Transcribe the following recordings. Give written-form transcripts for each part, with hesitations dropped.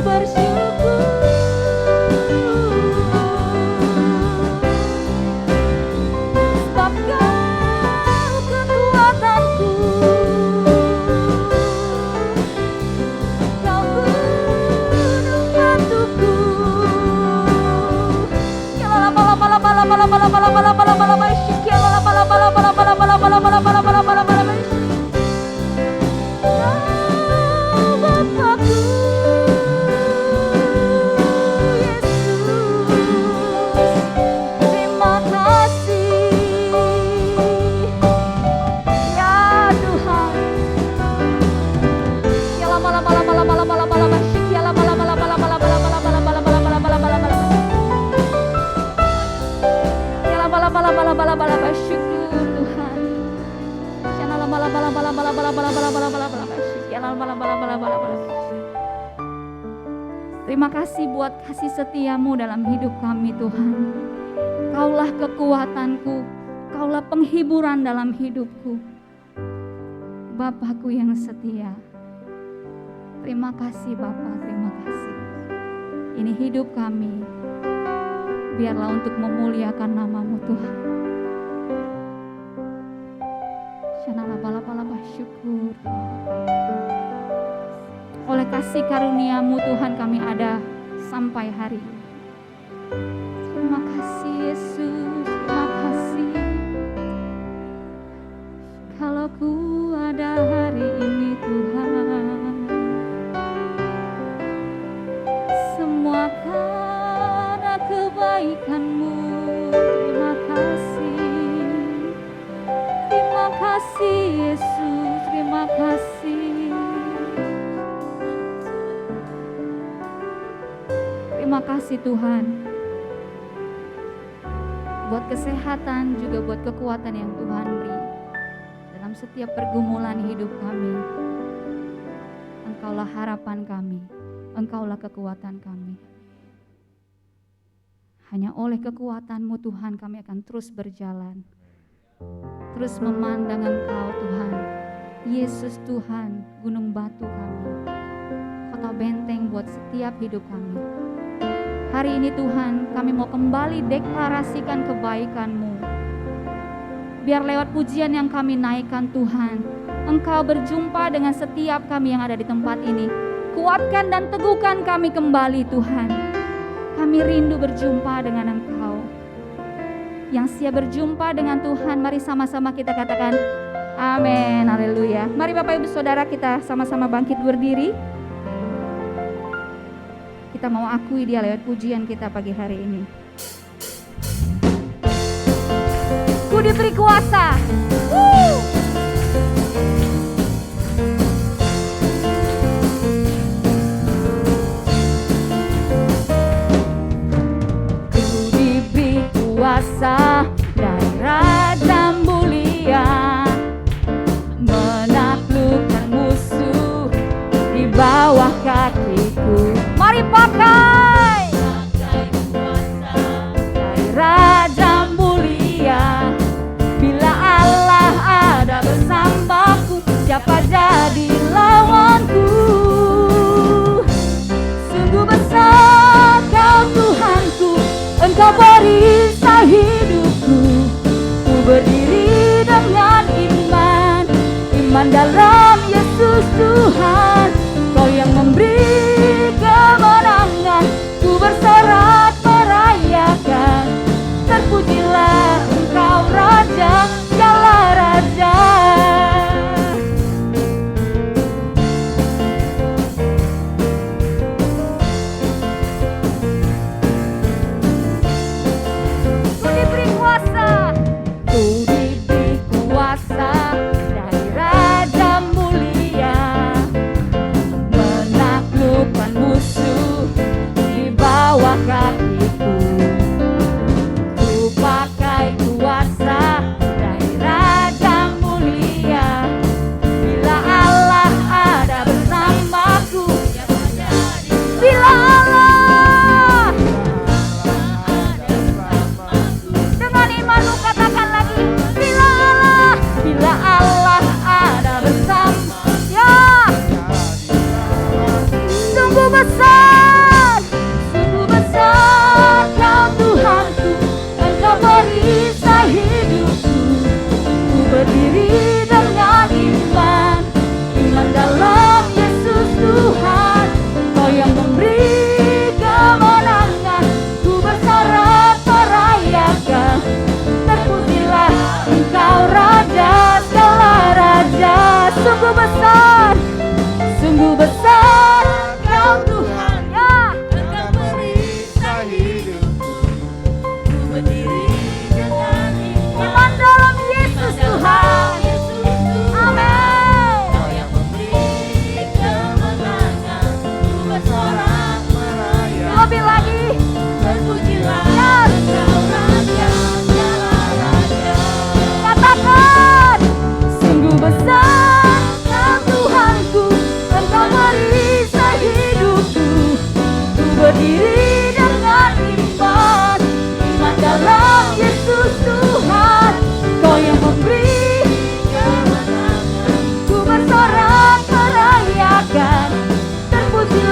bersyukur. Sebab Kau kekuatanku, Kau gunung batuku. Syukur Tuhan. Terima kasih buat kasih setiamu dalam hidup kami Tuhan. Kaulah kekuatanku, Kaulah penghiburan dalam hidupku. Bapakku yang setia. Terima kasih Bapa, terima kasih. Ini hidup kami, biarlah untuk memuliakan nama-Mu Tuhan. Shanalabalabalaba syukur. Oleh kasih karunia-Mu Tuhan kami ada sampai hari ini. Terima kasih Yesus, terima kasih. Kalau ku ada hari ini Tuhan, semua karena kebaikan-Mu. Terima kasih, terima kasih Yesus, terima kasih. Terima kasih Tuhan, buat kesehatan juga buat kekuatan yang Tuhan beri dalam setiap pergumulan hidup kami. Engkaulah harapan kami, Engkaulah kekuatan kami. Hanya oleh kekuatan-Mu Tuhan kami akan terus berjalan, terus memandang Engkau Tuhan. Yesus Tuhan, gunung batu kami, kota benteng buat setiap hidup kami. Hari ini Tuhan, kami mau kembali deklarasikan kebaikan-Mu. Biar lewat pujian yang kami naikkan Tuhan, Engkau berjumpa dengan setiap kami yang ada di tempat ini. Kuatkan dan teguhkan kami kembali Tuhan. Kami rindu berjumpa dengan Engkau. Yang siap berjumpa dengan Tuhan, mari sama-sama kita katakan amin, haleluya. Mari Bapak Ibu Saudara, kita sama-sama bangkit berdiri. Kita mau akui Dia lewat pujian kita pagi hari ini. Ku diberi kuasa. Ku diberi kuasa dari Raja mulia, menaklukkan musuh di bawah kakiku. Mari pakai kuasa dari Raja mulia. Bila Allah ada bersamaku, siapa jadi lawanku? Sungguh besar Kau Tuhanku, Engkau perisai hidupku. Ku berdiri dengan iman, iman dalam Yesus Tuhan. Kau yang memberi kemenangan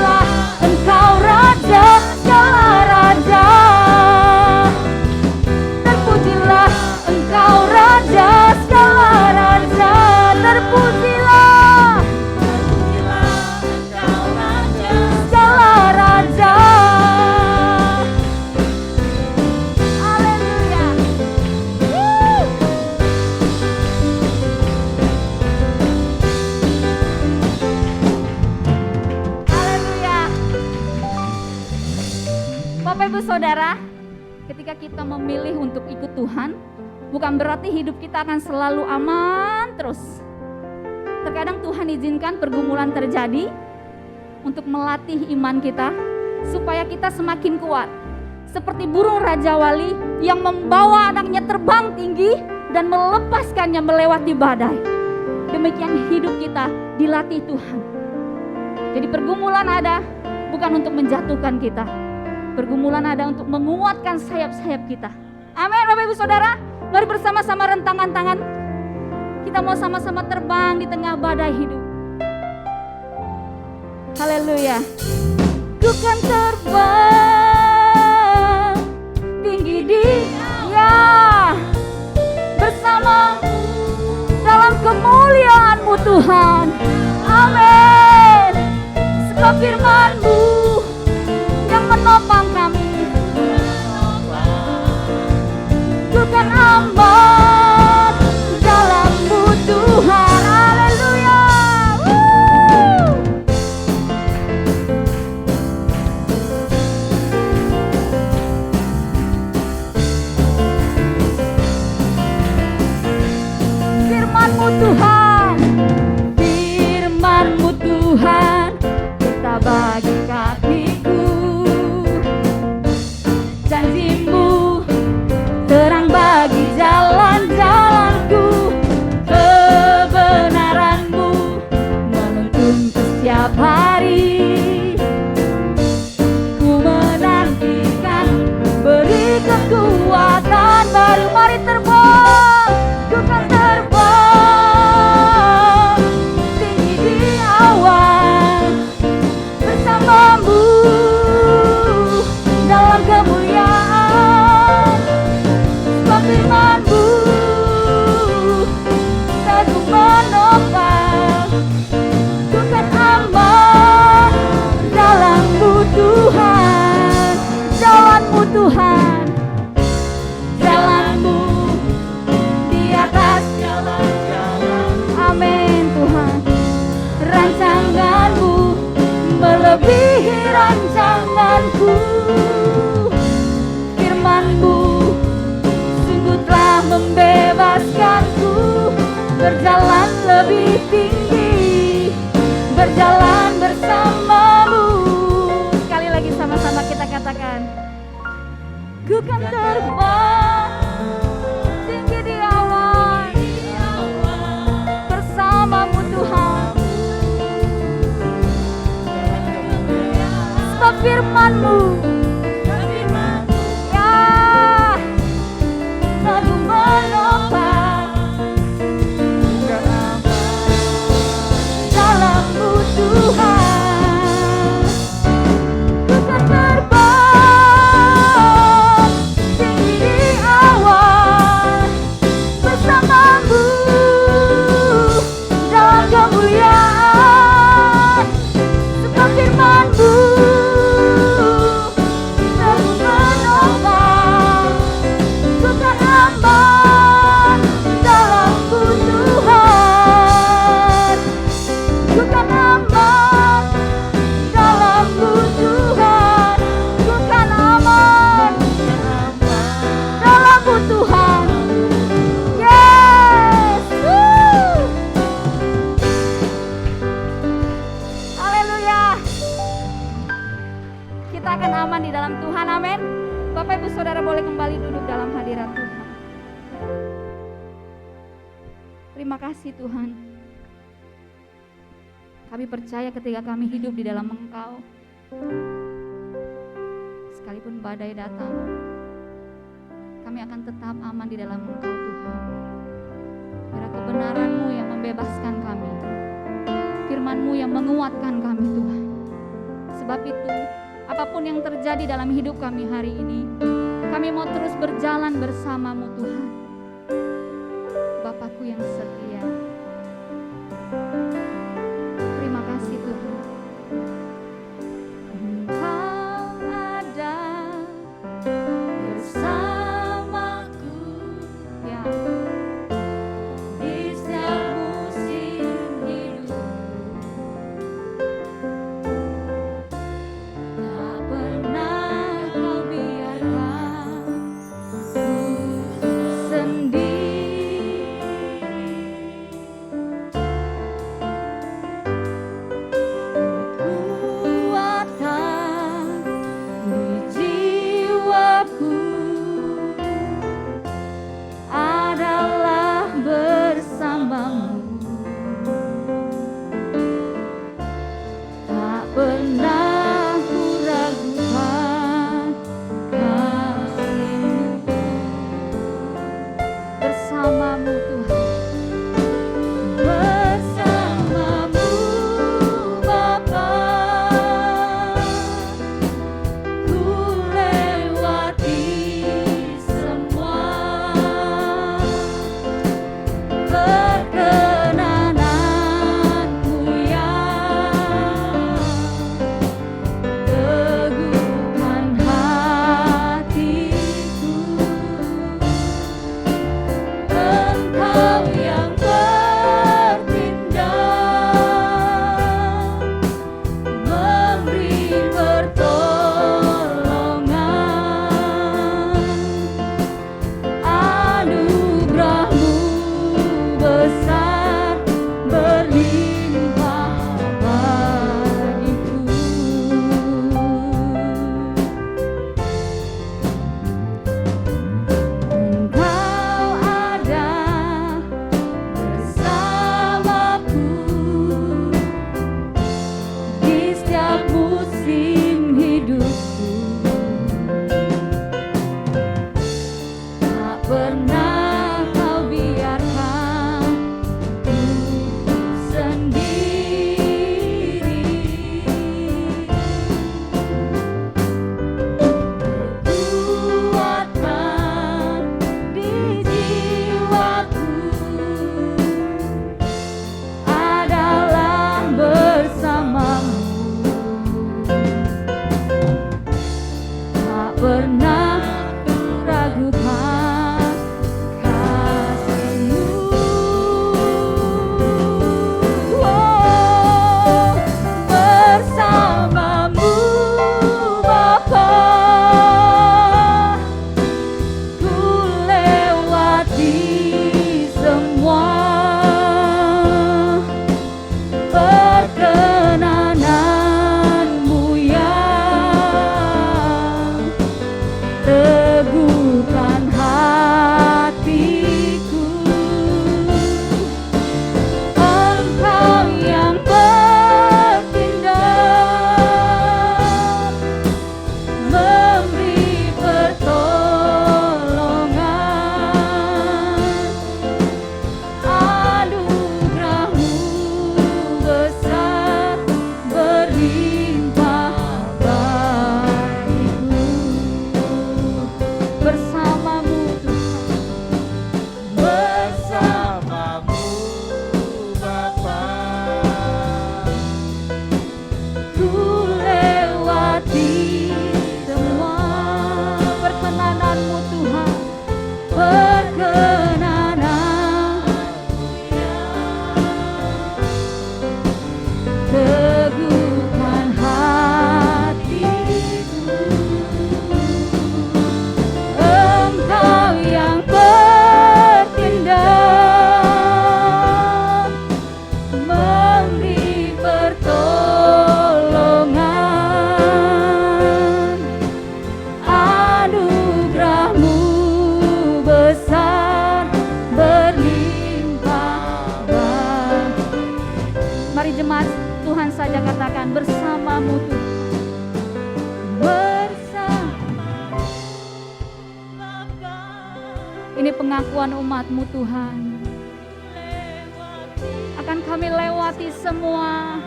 Terpujilah Engkau Raja segala raja. Terpujilah Engkau Raja segala raja. Terpujilah, Engkau Raja segala raja. Haleluya. Haleluya. Bapak Ibu Saudara, ketika kita memilih untuk ikut Tuhan, bukan berarti hidup kita akan selalu aman terus. Terkadang Tuhan izinkan pergumulan terjadi untuk melatih iman kita supaya kita semakin kuat. Seperti burung Raja Wali yang membawa anaknya terbang tinggi dan melepaskannya melewati badai. Demikian hidup kita dilatih Tuhan. Jadi pergumulan ada bukan untuk menjatuhkan kita. Pergumulan ada untuk menguatkan sayap-sayap kita. Amin Bapak Ibu Saudara. Mari bersama-sama rentangkan tangan. Kita mau sama-sama terbang di tengah badai hidup. Haleluya. Ku kan terbang tinggi Dia bersamamu dalam kemuliaan-Mu Tuhan. Amin. Sebab firman-Mu yang menopang kami. Ku kan aman dalam-Mu Tuhan. Haleluya. Firman-Mu Tuhan, firman-Mu Tuhan, kita bagi hatiku. Janji-Mu terang bagi jalan-jalanku. Kebenaran-Mu menuntunku setiap hari. Ku menantikan, beri kekuatan baru. Mari terbang, ku kan terbang tinggi di awan bersama-Mu dalam kemuliaan. Sebab firman-Mu teguh menopang. Ku kan aman dalam-Mu Tuhan. Jalan-Mu Tuhan, jalan-Mu di atas jalan-jalan. Amin Tuhan. Rancangan-Mu melebihi rancanganku. Firman-Mu sungguh telah membebaskanku. Berjalan lebih tinggi, berjalan bersama-Mu. Sekali lagi sama-sama kita katakan, ku kan terbang tinggi di awan bersama-Mu Tuhan. Sebab firman-Mu ya teguh menopang. Dalam-Mu Tuhan, ku kan terbang tinggi di awan bersama-Mu dalam kemuliaan. Sebab firman-Mu teguh menopang. Ku kan aman dalam-Mu Tuhan. Ku kan aman dalam-Mu Tuhan. Ku kan aman dalam-Mu Tuhan. Yes. Haleluya. Kita akan aman di dalam Tuhan. Amin. Bapak Ibu Saudara boleh kembali duduk dalam hadirat Tuhan. Terima kasih Tuhan. Kami percaya ketika kami hidup di dalam Engkau, sekalipun badai datang, kami akan tetap aman di dalam Engkau Tuhan. Biar kebenaran-Mu yang membebaskan kami, firman-Mu yang menguatkan kami Tuhan. sebab itu, apapun yang terjadi dalam hidup kami hari ini, kami mau terus berjalan bersama-Mu Tuhan. Bapakku yang setia. Terima kasih Tuhan. Engkau ada bersamaku, ya, di setiap musim hidupku. Tak pernah Kau biarkan ku sendiri. Kekuatan di jiwaku adalah bersama-Mu. Tak pernah ku ragukan kasih-Mu. Bersama-Mu Tuhan, bersama-Mu Bapa, ku lewati semua perkenananmu yang teguhkan hatiku. Engkau yang bertindak, memberi pertolongan. Anugerah-Mu besar berlimpah bagiku. Engkau ada bersamaku di setiap musim hidupku. Tak pernah Kau biarkan ku sendiri. Kekuatan di jiwaku adalah bersama-Mu. Tak pernah ku ragukan kasih-Mu. Oh, bersama-Mu Bapa, ku lewati semua perkenananmu yang teguhkan hatiku. Engkau yang bertindak, memberi pertolongan. Anugerah-Mu besar berlimpah bagiku. Bersama-Mu Tuhan, bersama-Mu Bapa, ku lewati semua perkenanan-Mu Tuhan, perkenanan-Mu yang teguhkan hatiku. Engkau yang bertindak, memberi pertolongan. Anugerah-Mu besar berlimpah bagiku. Mari jemaat Tuhan saja katakan, bersama-Mu Tuhan. Bersama-Mu Bapa. Ini pengakuan umat-Mu Tuhan. Akan kami lewati semua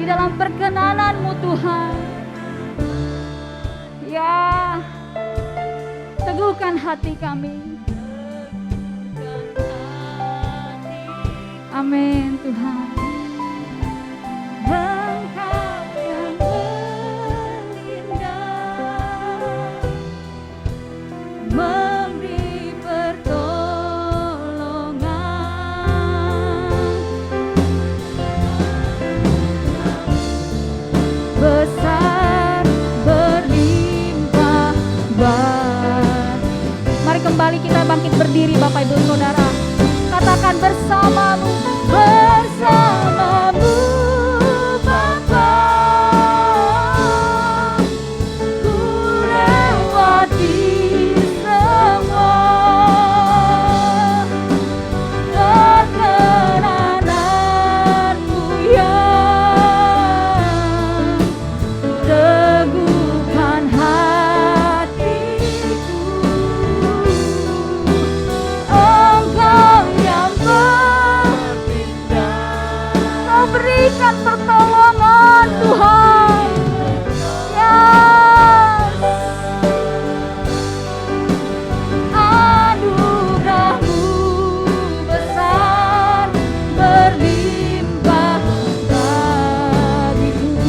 dalam perkenanan-Mu Tuhan. Ya, teguhkan hati kami. Amin Tuhan. Engkau yang berindah, memberi pertolongan, besar berlimpah baik. Mari kembali kita bangkit berdiri Bapak Ibu Saudara. Katakan bersamamu, bersamamu Bapa, ku lewati semua perkenananmu yang teguhkan hatiku. Engkau yang Kau berikan pertolongan Tuhan. Yes. Anugerah-Mu besar berlimpah bagiku.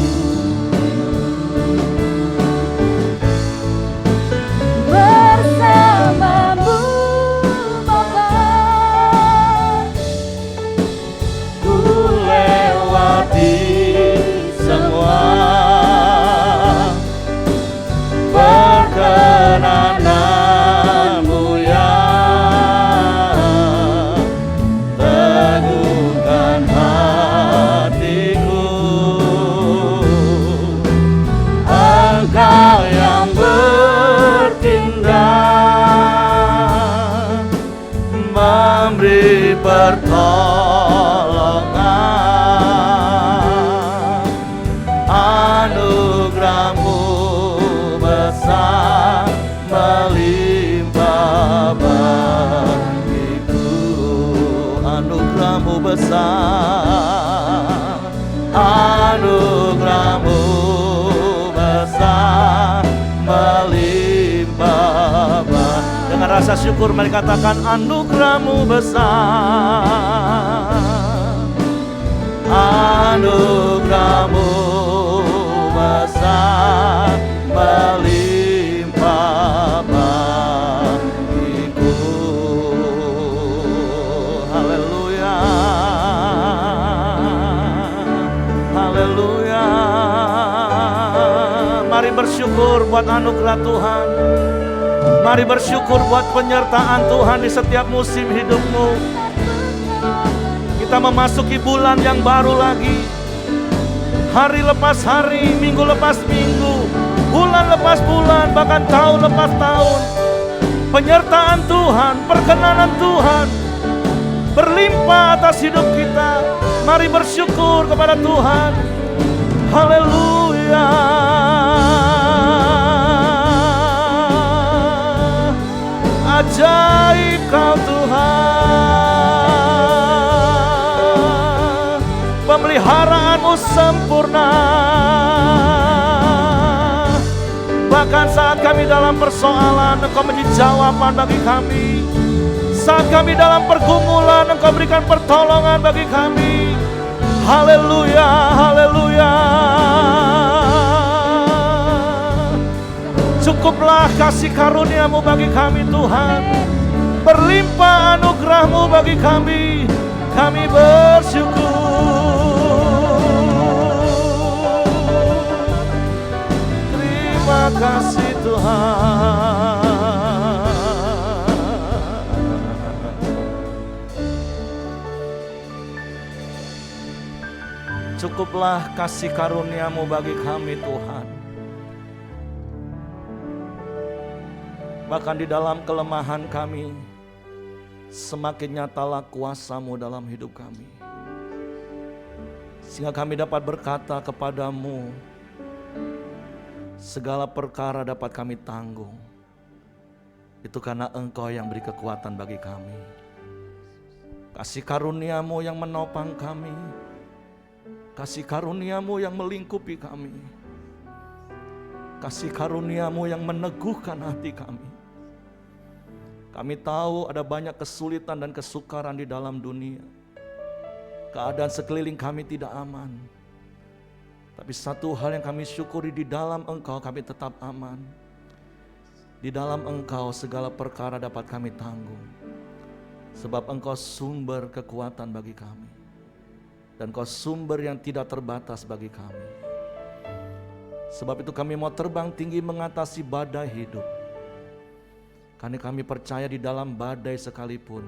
Bersamamu Bapa, Ku lewati semua perkenanan-Mu yang teguhkan hatiku. Engkau yang bertindak, memberi pertolongan. Anugerah-Mu besar melimpah bagiku. Anugerah-Mu besar, anugerah-Mu besar melimpah bagiku. Dengan rasa syukur mari katakan anugerah-Mu besar, anugerah-Mu besar melimpah bagiku. Haleluya, haleluya. Mari bersyukur buat anugerah Tuhan. Mari bersyukur buat penyertaan Tuhan di setiap musim hidupmu. Kita memasuki bulan yang baru lagi. Hari lepas hari, minggu lepas minggu, bulan lepas bulan, bahkan tahun lepas tahun. Penyertaan Tuhan, perkenanan Tuhan berlimpah atas hidup kita. Mari bersyukur kepada Tuhan. Haleluya. Ajaib Kau Tuhan, pemeliharaan-Mu sempurna. Bahkan saat kami dalam persoalan, Engkau menjadi jawaban bagi kami. Saat kami dalam pergumulan, Engkau berikan pertolongan bagi kami. Haleluya, haleluya. Cukuplah kasih karunia-Mu bagi kami Tuhan. Berlimpah anugerah-Mu bagi kami. Kami bersyukur. Terima kasih Tuhan. Cukuplah kasih karunia-Mu bagi kami Tuhan. Bahkan di dalam kelemahan kami, semakin nyatalah kuasa-Mu dalam hidup kami. Sehingga kami dapat berkata kepadamu, segala perkara dapat kami tanggung. Itu karena Engkau yang beri kekuatan bagi kami. Kasih karunia-Mu yang menopang kami. Kasih karunia-Mu yang melingkupi kami. Kasih karunia-Mu yang meneguhkan hati kami. Kami tahu ada banyak kesulitan dan kesukaran di dalam dunia. Keadaan sekeliling kami tidak aman. Tapi satu hal yang kami syukuri, di dalam Engkau kami tetap aman. Di dalam Engkau segala perkara dapat kami tanggung. Sebab Engkau sumber kekuatan bagi kami. Dan Engkau sumber yang tidak terbatas bagi kami. Sebab itu kami mau terbang tinggi mengatasi badai hidup. Karena kami percaya di dalam badai sekalipun,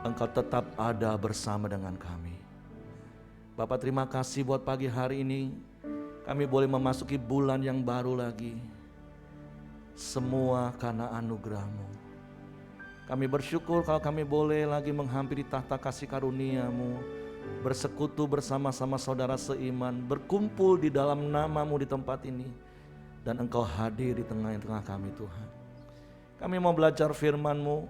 Engkau tetap ada bersama dengan kami. Bapak, terima kasih buat pagi hari ini. Kami boleh memasuki bulan yang baru lagi. Semua karena anugerah-Mu. Kami bersyukur kalau kami boleh lagi menghampiri tahta kasih karunia-Mu, bersekutu bersama-sama saudara seiman, berkumpul di dalam nama-Mu di tempat ini, dan Engkau hadir di tengah-tengah kami Tuhan. Kami mau belajar firman-Mu,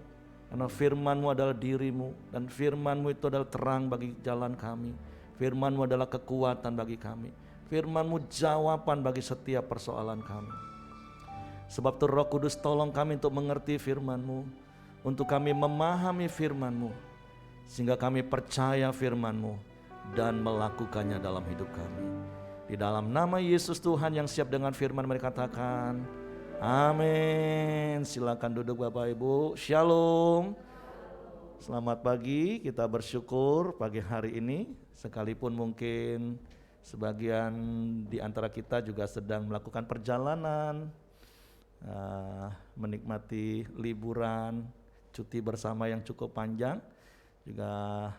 karena firman-Mu adalah diri-Mu, dan firman-Mu itu adalah terang bagi jalan kami. Firman-Mu adalah kekuatan bagi kami. Firman-Mu jawaban bagi setiap persoalan kami. Sebab itu Roh Kudus tolong kami untuk mengerti firman-Mu, untuk kami memahami firman-Mu, sehingga kami percaya firman-Mu dan melakukannya dalam hidup kami. Di dalam nama Yesus Tuhan yang siap dengan firman, mereka katakan amin. Silakan duduk Bapak Ibu. Shalom. Selamat pagi, kita bersyukur pagi hari ini, sekalipun mungkin sebagian di antara kita juga sedang melakukan perjalanan, menikmati liburan, cuti bersama yang cukup panjang. Juga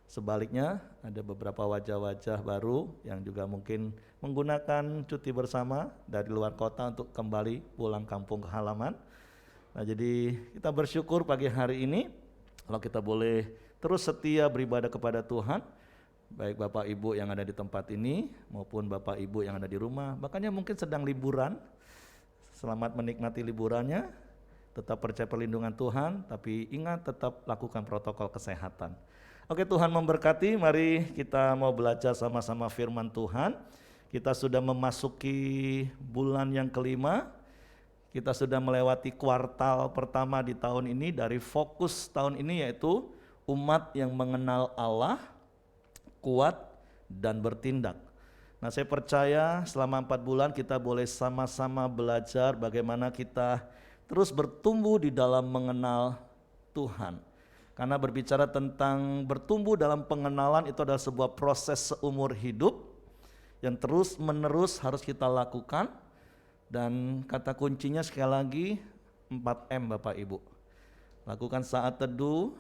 sebaliknya ada beberapa wajah-wajah baru yang juga mungkin menggunakan cuti bersama dari luar kota untuk kembali pulang kampung ke halaman. Nah, jadi kita bersyukur pagi hari ini kalau kita boleh terus setia beribadah kepada Tuhan, baik Bapak Ibu yang ada di tempat ini maupun Bapak Ibu yang ada di rumah, bahkan yang mungkin sedang liburan. Selamat menikmati liburannya, tetap percaya perlindungan Tuhan, tapi ingat tetap lakukan protokol kesehatan. Oke, Tuhan memberkati. Mari kita mau belajar sama-sama firman Tuhan. Kita sudah memasuki bulan yang kelima. Kita sudah melewati kuartal pertama di tahun ini. Dari fokus tahun ini yaitu umat yang mengenal Allah, kuat dan bertindak. Nah, saya percaya selama 4 bulan kita boleh sama-sama belajar bagaimana kita terus bertumbuh di dalam mengenal Tuhan. Karena berbicara tentang bertumbuh dalam pengenalan itu adalah sebuah proses seumur hidup yang terus menerus harus kita lakukan. Dan kata kuncinya sekali lagi 4M Bapak Ibu. Lakukan saat teduh,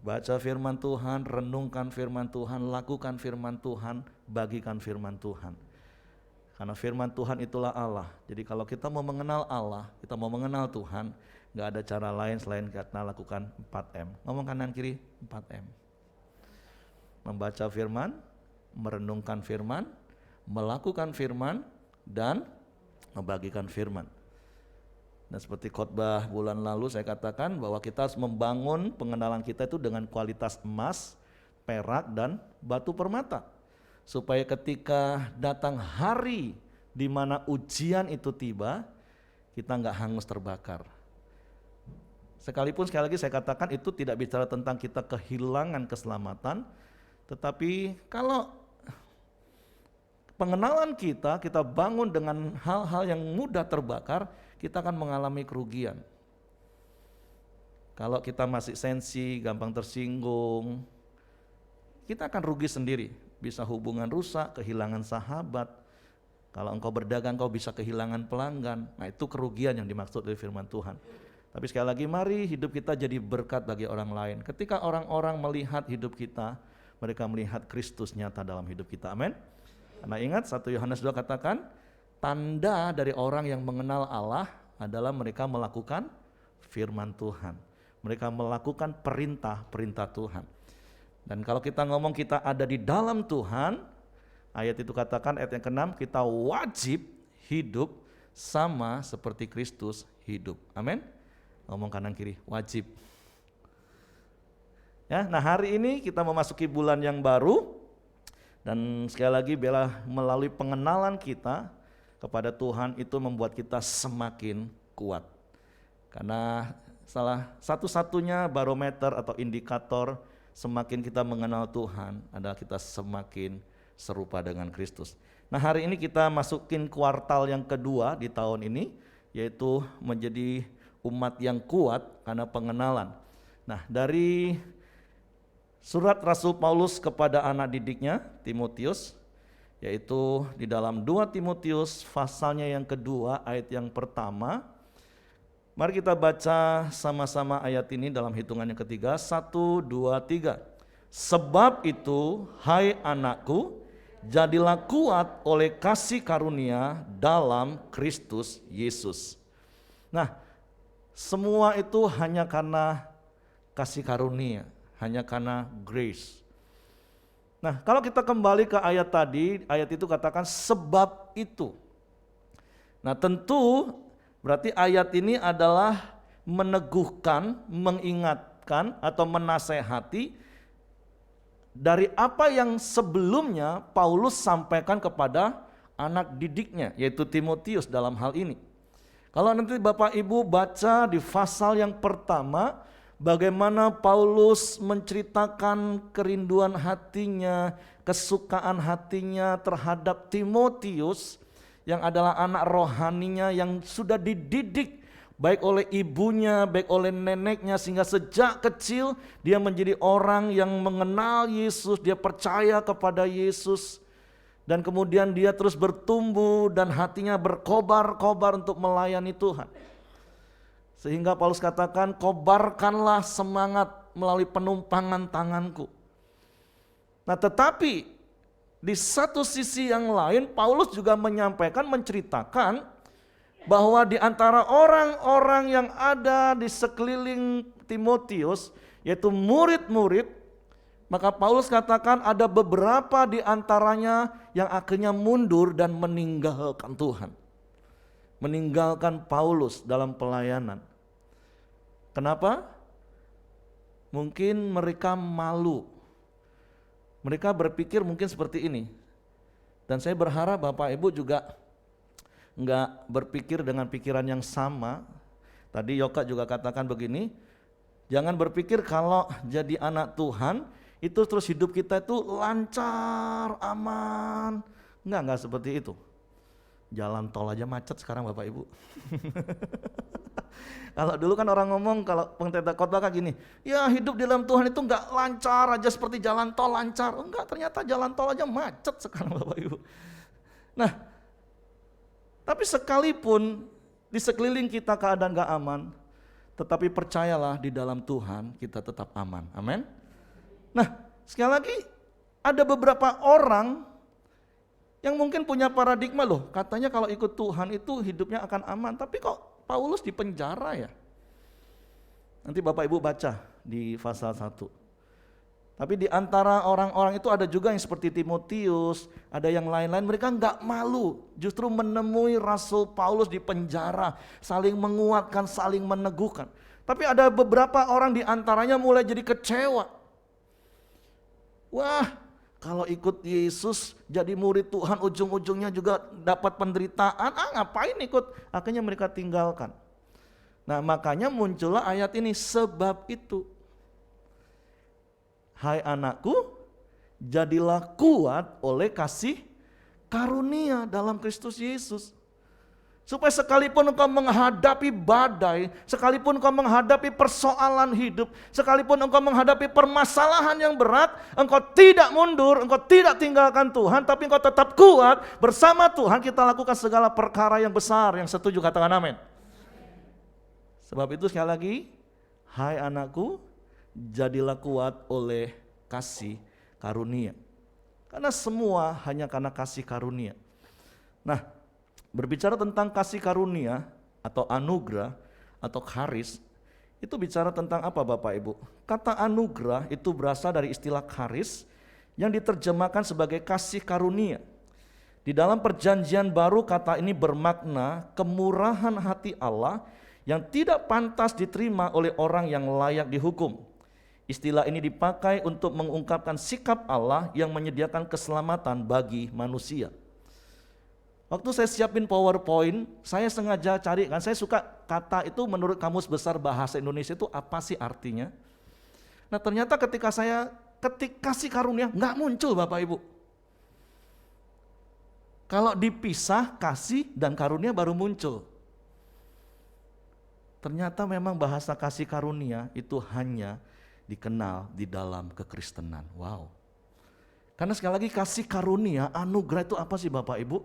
baca firman Tuhan, renungkan firman Tuhan, lakukan firman Tuhan, bagikan firman Tuhan. Karena firman Tuhan itulah Allah. Jadi kalau kita mau mengenal Allah, kita mau mengenal Tuhan, gak ada cara lain selain kita lakukan 4M. Ngomong kanan kiri, 4M. Membaca firman, merenungkan firman, melakukan firman, dan membagikan firman. Dan seperti khotbah bulan lalu saya katakan bahwa kita harus membangun pengenalan kita itu dengan kualitas emas, perak, dan batu permata. Supaya ketika datang hari di mana ujian itu tiba, kita nggak hangus terbakar. Sekalipun sekali lagi saya katakan itu tidak bicara tentang kita kehilangan keselamatan, tetapi kalau pengenalan kita bangun dengan hal-hal yang mudah terbakar, kita akan mengalami kerugian. Kalau kita masih sensi, gampang tersinggung, kita akan rugi sendiri. Bisa hubungan rusak, kehilangan sahabat. Kalau engkau berdagang, engkau bisa kehilangan pelanggan. Nah, itu kerugian yang dimaksud dari firman Tuhan. Tapi sekali lagi, mari hidup kita jadi berkat bagi orang lain. Ketika orang-orang melihat hidup kita, mereka melihat Kristus nyata dalam hidup kita. Amin. Karena ingat 1 Yohanes 2 katakan, tanda dari orang yang mengenal Allah adalah mereka melakukan firman Tuhan. Mereka melakukan perintah-perintah Tuhan. Dan kalau kita ngomong kita ada di dalam Tuhan, ayat itu katakan, ayat yang ke-6, kita wajib hidup sama seperti Kristus hidup. Amin. Ngomong kanan kiri, wajib. Ya, nah hari ini kita memasuki bulan yang baru. Dan sekali lagi Bella, melalui pengenalan kita kepada Tuhan itu membuat kita semakin kuat. Karena salah satu-satunya barometer atau indikator semakin kita mengenal Tuhan adalah kita semakin serupa dengan Kristus. Nah, hari ini kita masukin kuartal yang kedua di tahun ini, yaitu menjadi umat yang kuat karena pengenalan. Nah, dari surat Rasul Paulus kepada anak didiknya, Timotius, yaitu di dalam 2 Timotius pasalnya yang kedua ayat yang pertama. Mari kita baca sama-sama ayat ini dalam hitungan yang ketiga. 1, 2, 3. Sebab itu, hai anakku, jadilah kuat oleh kasih karunia dalam Kristus Yesus. Nah, semua itu hanya karena kasih karunia, hanya karena grace. Nah, kalau kita kembali ke ayat tadi, ayat itu katakan sebab itu. Nah, tentu berarti ayat ini adalah meneguhkan, mengingatkan atau menasehati dari apa yang sebelumnya Paulus sampaikan kepada anak didiknya, yaitu Timotius dalam hal ini. Kalau nanti Bapak Ibu baca di pasal yang pertama, bagaimana Paulus menceritakan kerinduan hatinya, kesukaan hatinya terhadap Timotius yang adalah anak rohaninya yang sudah dididik baik oleh ibunya, baik oleh neneknya, sehingga sejak kecil dia menjadi orang yang mengenal Yesus, dia percaya kepada Yesus, dan kemudian dia terus bertumbuh dan hatinya berkobar-kobar untuk melayani Tuhan. Sehingga Paulus katakan, kobarkanlah semangat melalui penumpangan tanganku. Nah, tetapi di satu sisi yang lain Paulus juga menyampaikan, menceritakan bahwa di antara orang-orang yang ada di sekeliling Timotius, yaitu murid-murid, maka Paulus katakan ada beberapa di antaranya yang akhirnya mundur dan meninggalkan Tuhan. Meninggalkan Paulus dalam pelayanan. Kenapa? Mungkin mereka malu. Mereka berpikir mungkin seperti ini. Dan saya berharap Bapak Ibu juga enggak berpikir dengan pikiran yang sama. Tadi Yoka juga katakan begini, jangan berpikir kalau jadi anak Tuhan itu terus hidup kita itu lancar, aman. Enggak seperti itu. Jalan tol aja macet sekarang Bapak Ibu. Kalau dulu kan orang ngomong, kalau pendeta khotbah kan gini, ya hidup di dalam Tuhan itu enggak lancar aja seperti jalan tol lancar. Enggak, ternyata jalan tol aja macet sekarang Bapak Ibu. Nah, tapi sekalipun di sekeliling kita keadaan gak aman, tetapi percayalah di dalam Tuhan kita tetap aman. Amin. Nah, sekali lagi ada beberapa orang yang mungkin punya paradigma loh, katanya kalau ikut Tuhan itu hidupnya akan aman, tapi kok Paulus di penjara ya? Nanti Bapak Ibu baca di pasal 1. Tapi di antara orang-orang itu ada juga yang seperti Timotius, ada yang lain-lain, mereka enggak malu, justru menemui Rasul Paulus di penjara, saling menguatkan, saling meneguhkan. Tapi ada beberapa orang di antaranya mulai jadi kecewa. Wah, kalau ikut Yesus jadi murid Tuhan ujung-ujungnya juga dapat penderitaan, ngapain ikut? Akhirnya mereka tinggalkan. Nah, makanya muncullah ayat ini, sebab itu. Hai anakku, jadilah kuat oleh kasih karunia dalam Kristus Yesus. Supaya sekalipun engkau menghadapi badai, sekalipun engkau menghadapi persoalan hidup, sekalipun engkau menghadapi permasalahan yang berat, engkau tidak mundur, engkau tidak tinggalkan Tuhan, tapi engkau tetap kuat. Bersama Tuhan kita lakukan segala perkara yang besar. Yang setuju katakan amin. Sebab itu sekali lagi, hai anakku, jadilah kuat oleh kasih karunia. Karena semua hanya karena kasih karunia. Nah, berbicara tentang kasih karunia atau anugerah atau charis, itu bicara tentang apa Bapak Ibu? Kata anugerah itu berasal dari istilah charis yang diterjemahkan sebagai kasih karunia. Di dalam perjanjian baru kata ini bermakna kemurahan hati Allah yang tidak pantas diterima oleh orang yang layak dihukum. Istilah ini dipakai untuk mengungkapkan sikap Allah yang menyediakan keselamatan bagi manusia. Waktu saya siapin PowerPoint, saya sengaja cari, kan saya suka kata itu menurut Kamus Besar Bahasa Indonesia itu apa sih artinya. Nah ternyata ketika saya ketik kasih karunia, nggak muncul Bapak Ibu. Kalau dipisah, kasih dan karunia baru muncul. Ternyata memang bahasa kasih karunia itu hanya dikenal di dalam kekristenan. Wow. Karena sekali lagi kasih karunia, anugerah itu apa sih Bapak Ibu?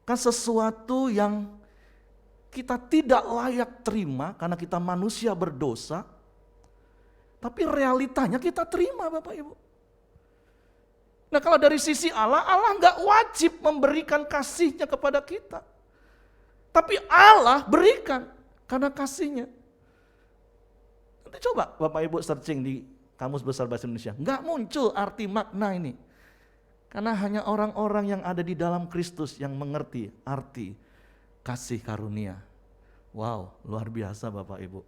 Kan sesuatu yang kita tidak layak terima karena kita manusia berdosa, tapi realitanya kita terima Bapak Ibu. Nah kalau dari sisi Allah, Allah nggak wajib memberikan kasihnya kepada kita. Tapi Allah berikan karena kasihnya. Nanti coba Bapak Ibu searching di Kamus Besar Bahasa Indonesia, nggak muncul arti makna ini. Karena hanya orang-orang yang ada di dalam Kristus yang mengerti arti kasih karunia. Wow, luar biasa Bapak Ibu.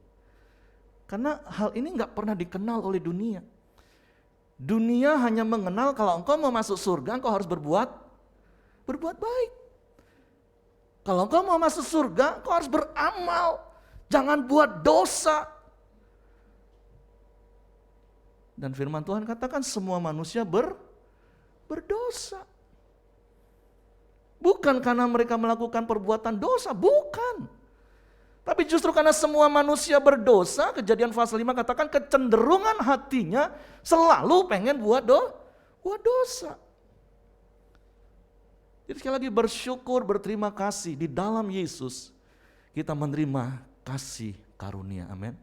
Karena hal ini nggak pernah dikenal oleh dunia. Dunia hanya mengenal kalau engkau mau masuk surga, engkau harus berbuat baik. Kalau engkau mau masuk surga, engkau harus beramal. Jangan buat dosa. Dan firman Tuhan katakan semua manusia berdosa. Bukan karena mereka melakukan perbuatan dosa, bukan. Tapi justru karena semua manusia berdosa, Kejadian pasal 5 katakan kecenderungan hatinya selalu pengen buat dosa. Jadi sekali lagi bersyukur, berterima kasih di dalam Yesus kita menerima kasih karunia, amin.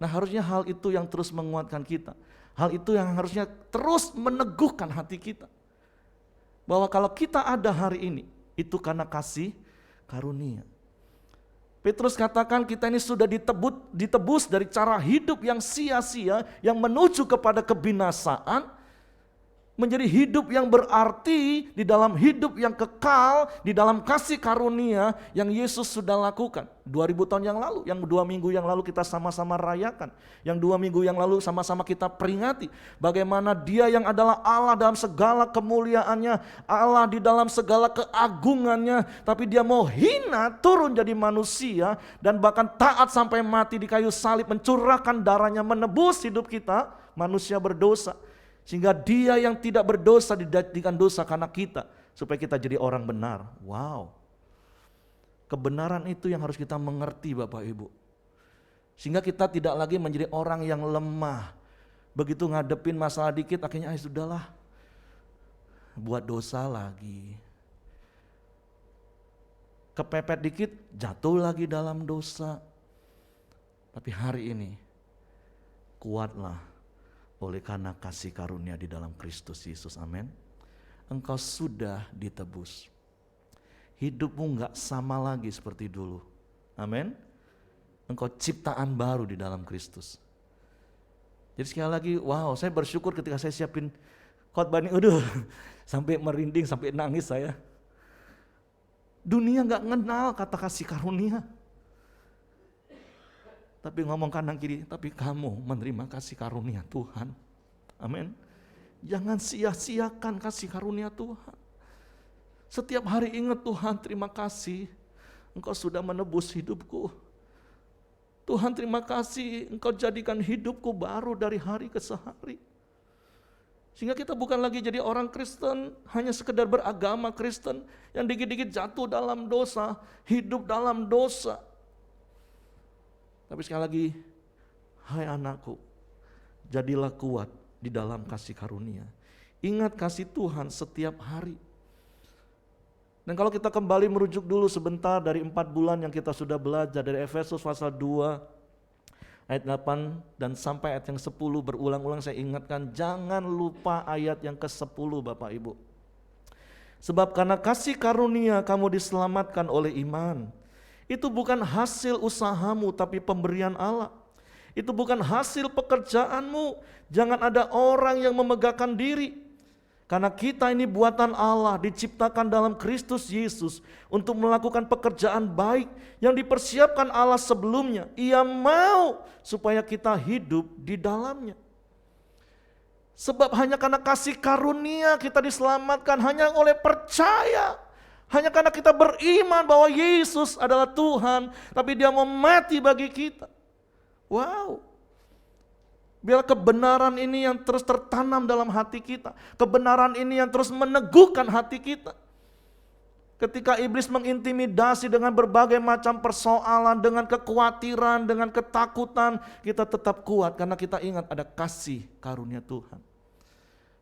Nah harusnya hal itu yang terus menguatkan kita. Hal itu yang harusnya terus meneguhkan hati kita. Bahwa kalau kita ada hari ini, itu karena kasih karunia. Petrus katakan kita ini sudah ditebus dari cara hidup yang sia-sia, yang menuju kepada kebinasaan, menjadi hidup yang berarti di dalam hidup yang kekal, di dalam kasih karunia yang Yesus sudah lakukan 2000 tahun yang lalu, yang 2 minggu yang lalu kita sama-sama rayakan, yang 2 minggu yang lalu sama-sama kita peringati bagaimana Dia yang adalah Allah dalam segala kemuliaannya, Allah di dalam segala keagungannya, tapi Dia mau hina turun jadi manusia dan bahkan taat sampai mati di kayu salib, mencurahkan darahnya menebus hidup kita manusia berdosa. Sehingga Dia yang tidak berdosa dijadikan dosa karena kita, supaya kita jadi orang benar. Wow. Kebenaran itu yang harus kita mengerti Bapak Ibu. Sehingga kita tidak lagi menjadi orang yang lemah. Begitu ngadepin masalah dikit akhirnya sudahlah. Buat dosa lagi. Kepepet dikit jatuh lagi dalam dosa. Tapi hari ini kuatlah. Oleh karena kasih karunia di dalam Kristus Yesus, amin. Engkau sudah ditebus. Hidupmu gak sama lagi seperti dulu, amin. Engkau ciptaan baru di dalam Kristus. Jadi sekali lagi, wow, saya bersyukur ketika saya siapin khotbah ini, sampai merinding, sampai nangis saya. Dunia gak kenal kata kasih karunia. Tapi ngomong kanan kiri, tapi kamu menerima kasih karunia Tuhan. Amin. Jangan sia-siakan kasih karunia Tuhan. Setiap hari ingat Tuhan, terima kasih Engkau sudah menebus hidupku. Tuhan terima kasih Engkau jadikan hidupku baru dari hari ke hari. Sehingga kita bukan lagi jadi orang Kristen, hanya sekedar beragama Kristen yang dikit-dikit jatuh dalam dosa, hidup dalam dosa. Tapi sekali lagi, hai anakku, jadilah kuat di dalam kasih karunia. Ingat kasih Tuhan setiap hari. Dan kalau kita kembali merujuk dulu sebentar dari 4 bulan yang kita sudah belajar dari Efesus pasal 2 ayat 8 dan sampai ayat yang 10 berulang-ulang saya ingatkan, jangan lupa ayat yang ke-10 Bapak Ibu. Sebab karena kasih karunia kamu diselamatkan oleh iman. Itu bukan hasil usahamu tapi pemberian Allah. Itu bukan hasil pekerjaanmu. Jangan ada orang yang memegahkan diri. Karena kita ini buatan Allah, diciptakan dalam Kristus Yesus untuk melakukan pekerjaan baik yang dipersiapkan Allah sebelumnya. Ia mau supaya kita hidup di dalamnya. Sebab hanya karena kasih karunia kita diselamatkan, hanya oleh percaya. Hanya karena kita beriman bahwa Yesus adalah Tuhan, tapi Dia mau mati bagi kita. Wow. Biar kebenaran ini yang terus tertanam dalam hati kita. Kebenaran ini yang terus meneguhkan hati kita. Ketika iblis mengintimidasi dengan berbagai macam persoalan, dengan kekhawatiran, dengan ketakutan, kita tetap kuat karena kita ingat ada kasih karunia Tuhan.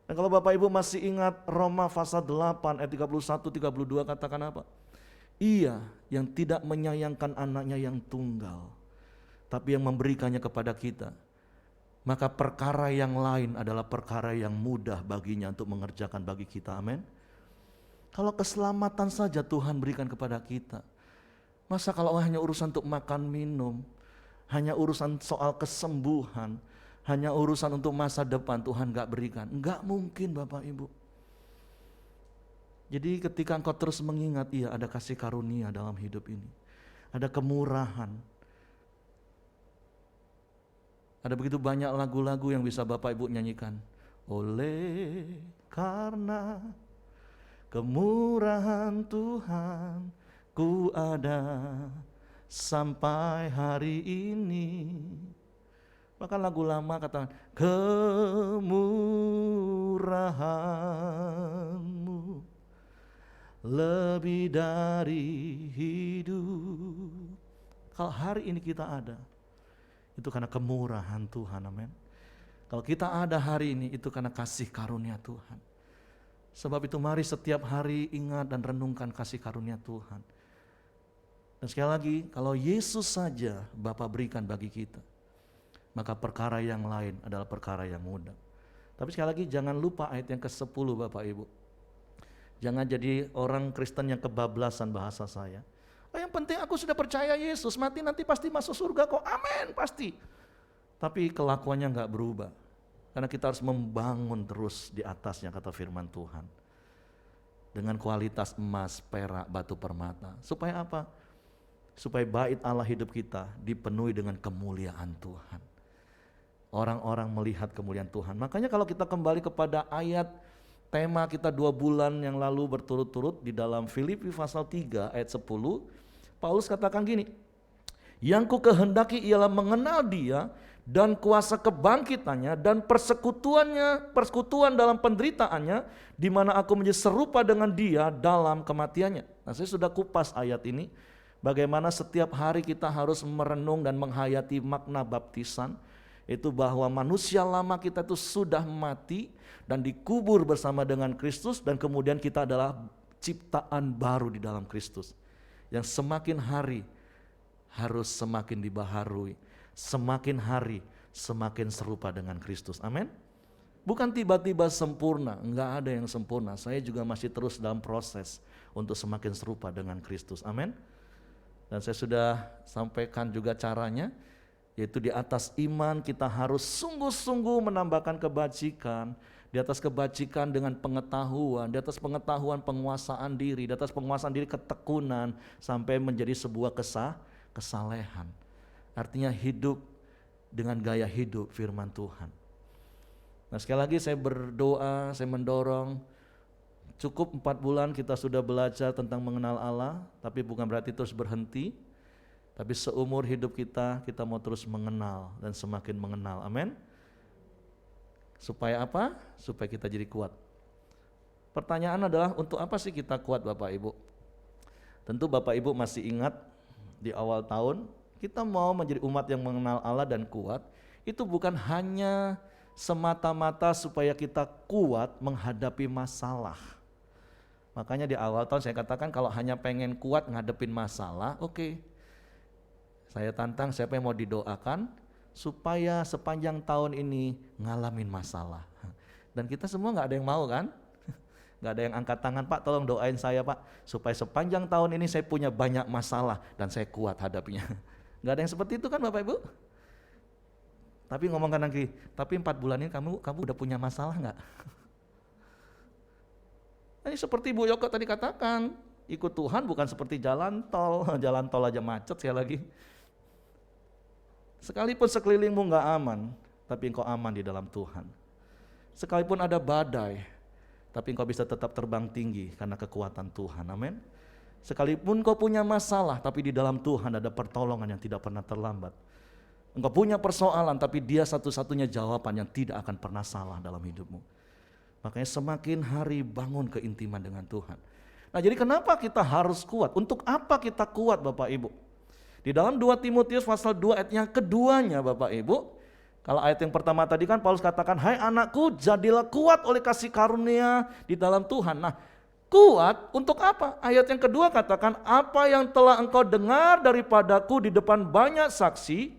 Dan kalau Bapak Ibu masih ingat Roma pasal 8 ayat 31-32 katakan apa? Ia yang tidak menyayangkan anaknya yang tunggal, tapi yang memberikannya kepada kita. Maka perkara yang lain adalah perkara yang mudah baginya untuk mengerjakan bagi kita, amin. Kalau keselamatan saja Tuhan berikan kepada kita, masa kalau hanya urusan untuk makan minum, hanya urusan soal kesembuhan, hanya urusan untuk masa depan Tuhan gak berikan? Enggak mungkin Bapak Ibu. Jadi ketika engkau terus mengingat, iya ada kasih karunia dalam hidup ini, ada kemurahan. Ada begitu banyak lagu-lagu yang bisa Bapak Ibu nyanyikan. Oleh karena kemurahan Tuhan ku ada sampai hari ini. Bahkan lagu lama katakan kemurahan-Mu lebih dari hidup. Kalau hari ini kita ada, itu karena kemurahan Tuhan, amin. Kalau kita ada hari ini, itu karena kasih karunia Tuhan. Sebab itu mari setiap hari ingat dan renungkan kasih karunia Tuhan. Dan sekali lagi, kalau Yesus saja Bapa berikan bagi kita, maka perkara yang lain adalah perkara yang mudah. Tapi sekali lagi jangan lupa ayat yang ke-10 Bapak Ibu. Jangan jadi orang Kristen yang kebablasan bahasa saya. Yang penting aku sudah percaya Yesus, mati nanti pasti masuk surga kok, amin, pasti. Tapi kelakuannya gak berubah. Karena kita harus membangun terus di atasnya, kata firman Tuhan. Dengan kualitas emas, perak, batu permata. Supaya apa? Supaya bait Allah hidup kita dipenuhi dengan kemuliaan Tuhan. Orang-orang melihat kemuliaan Tuhan. Makanya kalau kita kembali kepada ayat tema kita 2 bulan yang lalu berturut-turut di dalam Filipi pasal 3 ayat 10, Paulus katakan gini, yang ku kehendaki ialah mengenal Dia dan kuasa kebangkitannya dan persekutuan dalam penderitaannya, di mana aku menjadi serupa dengan Dia dalam kematiannya. Nah, saya sudah kupas ayat ini, bagaimana setiap hari kita harus merenung dan menghayati makna baptisan, itu bahwa manusia lama kita itu sudah mati dan dikubur bersama dengan Kristus, dan kemudian kita adalah ciptaan baru di dalam Kristus. Yang semakin hari harus semakin dibaharui, semakin hari semakin serupa dengan Kristus, amin. Bukan tiba-tiba sempurna, enggak ada yang sempurna. Saya juga masih terus dalam proses untuk semakin serupa dengan Kristus, amin. Dan saya sudah sampaikan juga caranya, yaitu di atas iman kita harus sungguh-sungguh menambahkan kebajikan, di atas kebajikan dengan pengetahuan, di atas pengetahuan penguasaan diri, di atas penguasaan diri ketekunan, sampai menjadi sebuah kesalehan. Artinya hidup dengan gaya hidup firman Tuhan. Nah, sekali lagi saya berdoa, saya mendorong, cukup 4 bulan kita sudah belajar tentang mengenal Allah, tapi bukan berarti terus berhenti. Tapi seumur hidup kita mau terus mengenal dan semakin mengenal, amin. Supaya apa? Supaya kita jadi kuat. Pertanyaan adalah, untuk apa sih kita kuat Bapak Ibu? Tentu Bapak Ibu masih ingat di awal tahun, kita mau menjadi umat yang mengenal Allah dan kuat, itu bukan hanya semata-mata supaya kita kuat menghadapi masalah. Makanya di awal tahun saya katakan kalau hanya pengen kuat ngadepin masalah, oke. Saya tantang siapa yang mau didoakan supaya sepanjang tahun ini ngalamin masalah. Dan kita semua gak ada yang mau kan? Gak ada yang angkat tangan, Pak tolong doain saya Pak, supaya sepanjang tahun ini saya punya banyak masalah dan saya kuat hadapinya. Gak ada yang seperti itu kan Bapak Ibu? Tapi ngomong kanan kiri, tapi 4 bulan ini kamu udah punya masalah gak? Ini seperti Bu Yoko tadi katakan, ikut Tuhan bukan seperti jalan tol. Jalan tol aja macet sekali lagi. Sekalipun sekelilingmu gak aman, tapi engkau aman di dalam Tuhan. Sekalipun ada badai, tapi engkau bisa tetap terbang tinggi karena kekuatan Tuhan. Amin. Sekalipun kau punya masalah, tapi di dalam Tuhan ada pertolongan yang tidak pernah terlambat. Engkau punya persoalan, tapi Dia satu-satunya jawaban yang tidak akan pernah salah dalam hidupmu. Makanya semakin hari bangun keintiman dengan Tuhan. Nah, jadi kenapa kita harus kuat? Untuk apa kita kuat, Bapak Ibu? Di dalam 2 Timotius pasal 2 ayat yang keduanya, Bapak Ibu, kalau ayat yang pertama tadi kan Paulus katakan, hai anakku, jadilah kuat oleh kasih karunia di dalam Tuhan. Nah, kuat untuk apa? Ayat yang kedua katakan, apa yang telah engkau dengar daripadaku di depan banyak saksi,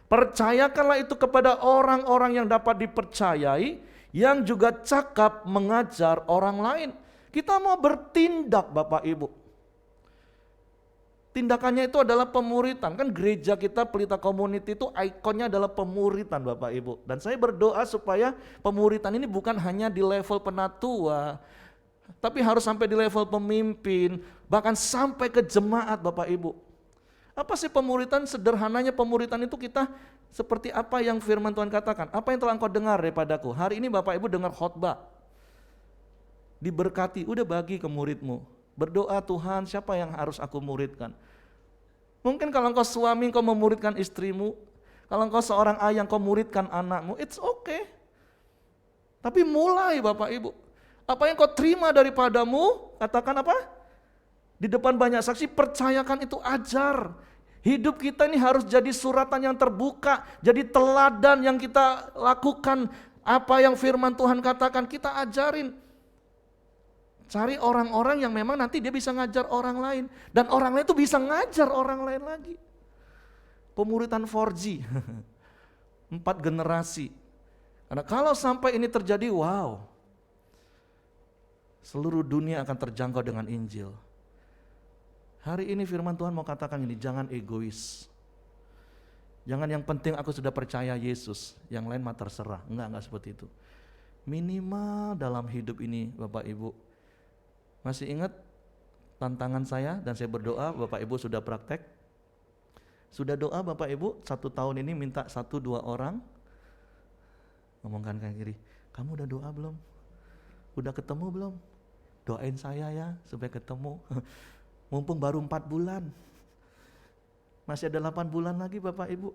percayakanlah itu kepada orang-orang yang dapat dipercayai, yang juga cakap mengajar orang lain. Kita mau bertindak, Bapak Ibu. Tindakannya itu adalah pemuritan. Kan gereja kita Pelita Community itu ikonnya adalah pemuritan, Bapak Ibu. Dan saya berdoa supaya pemuritan ini bukan hanya di level penatua, tapi harus sampai di level pemimpin, bahkan sampai ke jemaat, Bapak Ibu. Apa sih pemuritan? Sederhananya pemuritan itu kita seperti apa yang firman Tuhan katakan. Apa yang telah engkau dengar daripadaku? Hari ini Bapak Ibu dengar khotbah. Diberkati, udah bagi ke muridmu. Berdoa, Tuhan siapa yang harus aku muridkan? Mungkin kalau engkau suami, engkau memuridkan istrimu. Kalau engkau seorang ayah, engkau muridkan anakmu. It's okay. Tapi mulai Bapak Ibu. Apa yang kau terima daripadamu, katakan apa? Di depan banyak saksi, percayakan itu, ajar. Hidup kita ini harus jadi suratan yang terbuka. Jadi teladan yang kita lakukan. Apa yang firman Tuhan katakan, kita ajarin. Cari orang-orang yang memang nanti dia bisa ngajar orang lain. Dan orang lain itu bisa ngajar orang lain lagi. Pemuritan 4G. 4 generasi. Karena kalau sampai ini terjadi, wow. Seluruh dunia akan terjangkau dengan Injil. Hari ini firman Tuhan mau katakan ini, jangan egois. Jangan yang penting aku sudah percaya Yesus, yang lain mah terserah. Enggak seperti itu. Minimal dalam hidup ini Bapak Ibu, masih ingat tantangan saya dan saya berdoa, Bapak Ibu sudah praktek? Sudah doa Bapak Ibu 1 tahun ini minta 1-2 orang? Ngomongkan kanan kiri, kamu udah doa belum? Udah ketemu belum? Doain saya ya supaya ketemu. Mumpung baru 4 bulan. Masih ada 8 bulan lagi Bapak Ibu.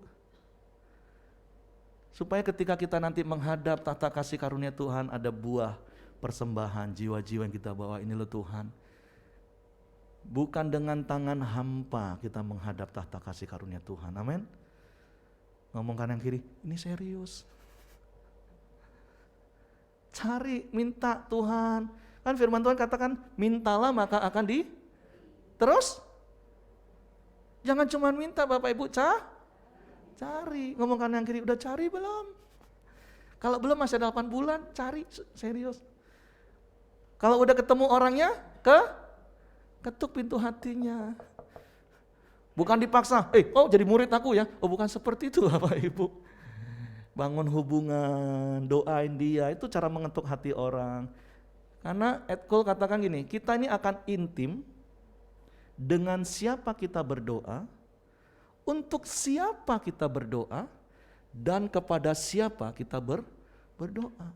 Supaya ketika kita nanti menghadap tahta kasih karunia Tuhan, ada buah persembahan jiwa-jiwa yang kita bawa ini loh Tuhan. Bukan dengan tangan hampa kita menghadap tahta kasih karunia Tuhan. Amin. Ngomong kanan kiri, ini serius. Cari, minta Tuhan. Kan firman Tuhan katakan, mintalah maka akan terus jangan cuma minta Bapak Ibu, cari. Ngomong kanan kiri, udah cari belum? Kalau belum masih ada 8 bulan, cari serius. Kalau udah ketemu orangnya, ketuk pintu hatinya. Bukan dipaksa, jadi murid aku ya. Oh bukan seperti itu Bapak Ibu. Bangun hubungan, doain dia, itu cara mengetuk hati orang. Karena Ed Cole katakan gini, kita ini akan intim dengan siapa kita berdoa, untuk siapa kita berdoa, dan kepada siapa kita berdoa.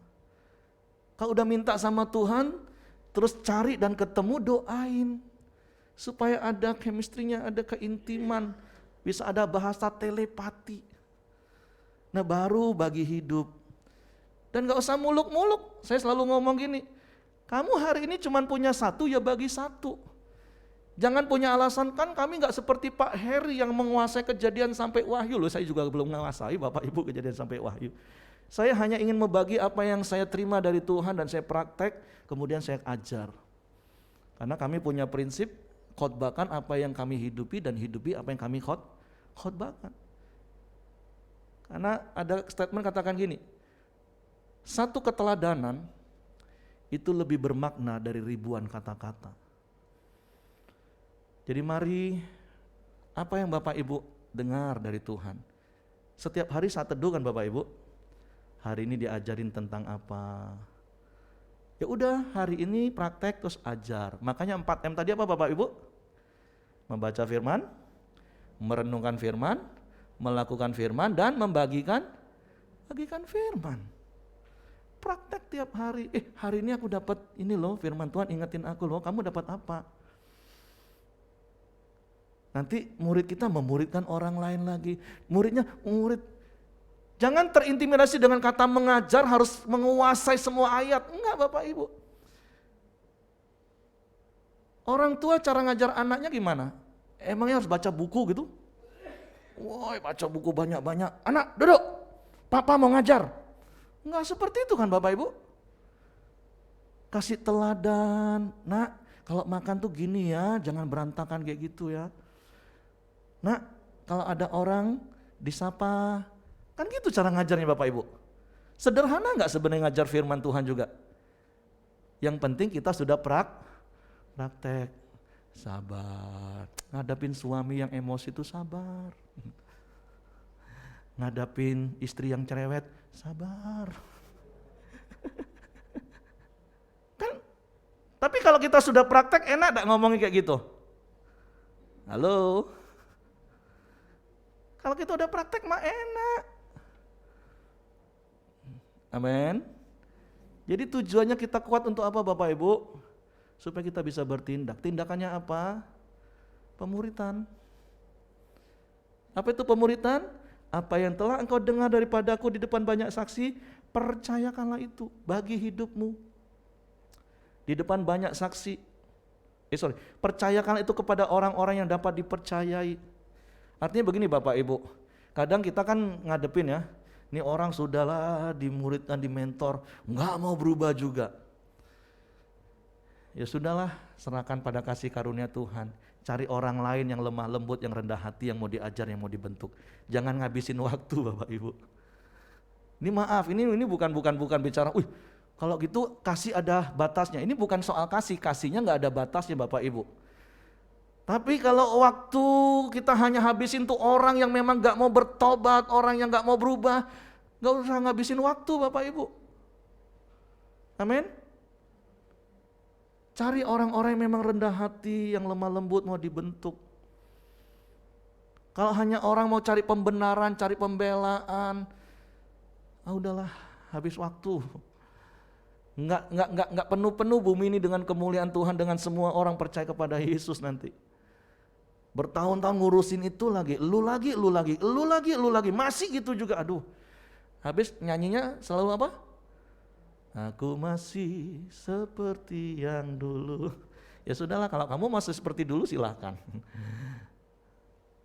Kalau udah minta sama Tuhan, terus cari dan ketemu, doain. Supaya ada chemistry-nya, ada keintiman, bisa ada bahasa telepati. Nah baru bagi hidup. Dan gak usah muluk-muluk, saya selalu ngomong gini, kamu hari ini cuma punya 1, ya bagi 1. Jangan punya alasan, kan kami gak seperti Pak Heri yang menguasai Kejadian sampai Wahyu. Loh saya juga belum menguasai Bapak Ibu Kejadian sampai Wahyu. Saya hanya ingin membagi apa yang saya terima dari Tuhan dan saya praktek, kemudian saya ajar. Karena kami punya prinsip, khotbahkan apa yang kami hidupi dan hidupi apa yang kami khotbahkan. Karena ada statement katakan gini, 1 keteladanan itu lebih bermakna dari ribuan kata-kata. Jadi mari, apa yang Bapak Ibu dengar dari Tuhan? Setiap hari saat teduh kan Bapak Ibu, hari ini diajarin tentang apa? Ya udah, hari ini praktek terus ajar. Makanya 4M tadi apa Bapak Ibu? Membaca firman, merenungkan firman, melakukan firman, dan bagikan firman. Praktek tiap hari. Hari ini aku dapat ini loh, firman Tuhan ingetin aku loh, kamu dapat apa? Nanti murid kita memuridkan orang lain lagi. Murid. Jangan terintimidasi dengan kata mengajar harus menguasai semua ayat. Enggak Bapak Ibu. Orang tua cara ngajar anaknya gimana? Emangnya harus baca buku gitu? Woi, baca buku banyak-banyak. Anak duduk, papa mau ngajar. Enggak seperti itu kan Bapak Ibu. Kasih teladan. Nak, kalau makan tuh gini ya, jangan berantakan kayak gitu ya. Nak, kalau ada orang disapa, kan gitu cara ngajarnya Bapak Ibu. Sederhana enggak sebenarnya ngajar firman Tuhan juga? Yang penting kita sudah praktek. Sabar. Ngadapin suami yang emosi itu sabar. Ngadapin istri yang cerewet, sabar. Kan, tapi kalau kita sudah praktek enak enggak ngomongin kayak gitu? Halo? Kalau kita udah praktek mah enak. Amin. Jadi tujuannya kita kuat untuk apa Bapak Ibu? Supaya kita bisa bertindak. Tindakannya apa? Pemuritan. Apa itu pemuritan? Apa yang telah engkau dengar daripadaku di depan banyak saksi, percayakanlah itu bagi hidupmu. Di depan banyak saksi. Percayakan itu kepada orang-orang yang dapat dipercayai. Artinya begini Bapak Ibu, kadang kita kan ngadepin ya, ini orang sudahlah dimuridkan, dimentor, nggak mau berubah juga. Ya sudahlah, serahkan pada kasih karunia Tuhan. Cari orang lain yang lemah lembut, yang rendah hati, yang mau diajar, yang mau dibentuk. Jangan ngabisin waktu Bapak Ibu. Ini maaf, ini bukan bicara, kalau gitu kasih ada batasnya. Ini bukan soal kasihnya nggak ada batasnya Bapak Ibu. Tapi kalau waktu kita hanya habisin tuh orang yang memang gak mau bertobat, orang yang gak mau berubah, gak usah ngabisin waktu Bapak Ibu. Amin. Cari orang-orang yang memang rendah hati, yang lemah lembut mau dibentuk. Kalau hanya orang mau cari pembenaran, cari pembelaan, udahlah habis waktu. Enggak penuh-penuh bumi ini dengan kemuliaan Tuhan, dengan semua orang percaya kepada Yesus nanti. Bertahun-tahun ngurusin itu lagi, lu lagi, masih gitu juga, aduh. Habis nyanyinya selalu apa? Aku masih seperti yang dulu. Ya sudahlah, kalau kamu masih seperti dulu silahkan.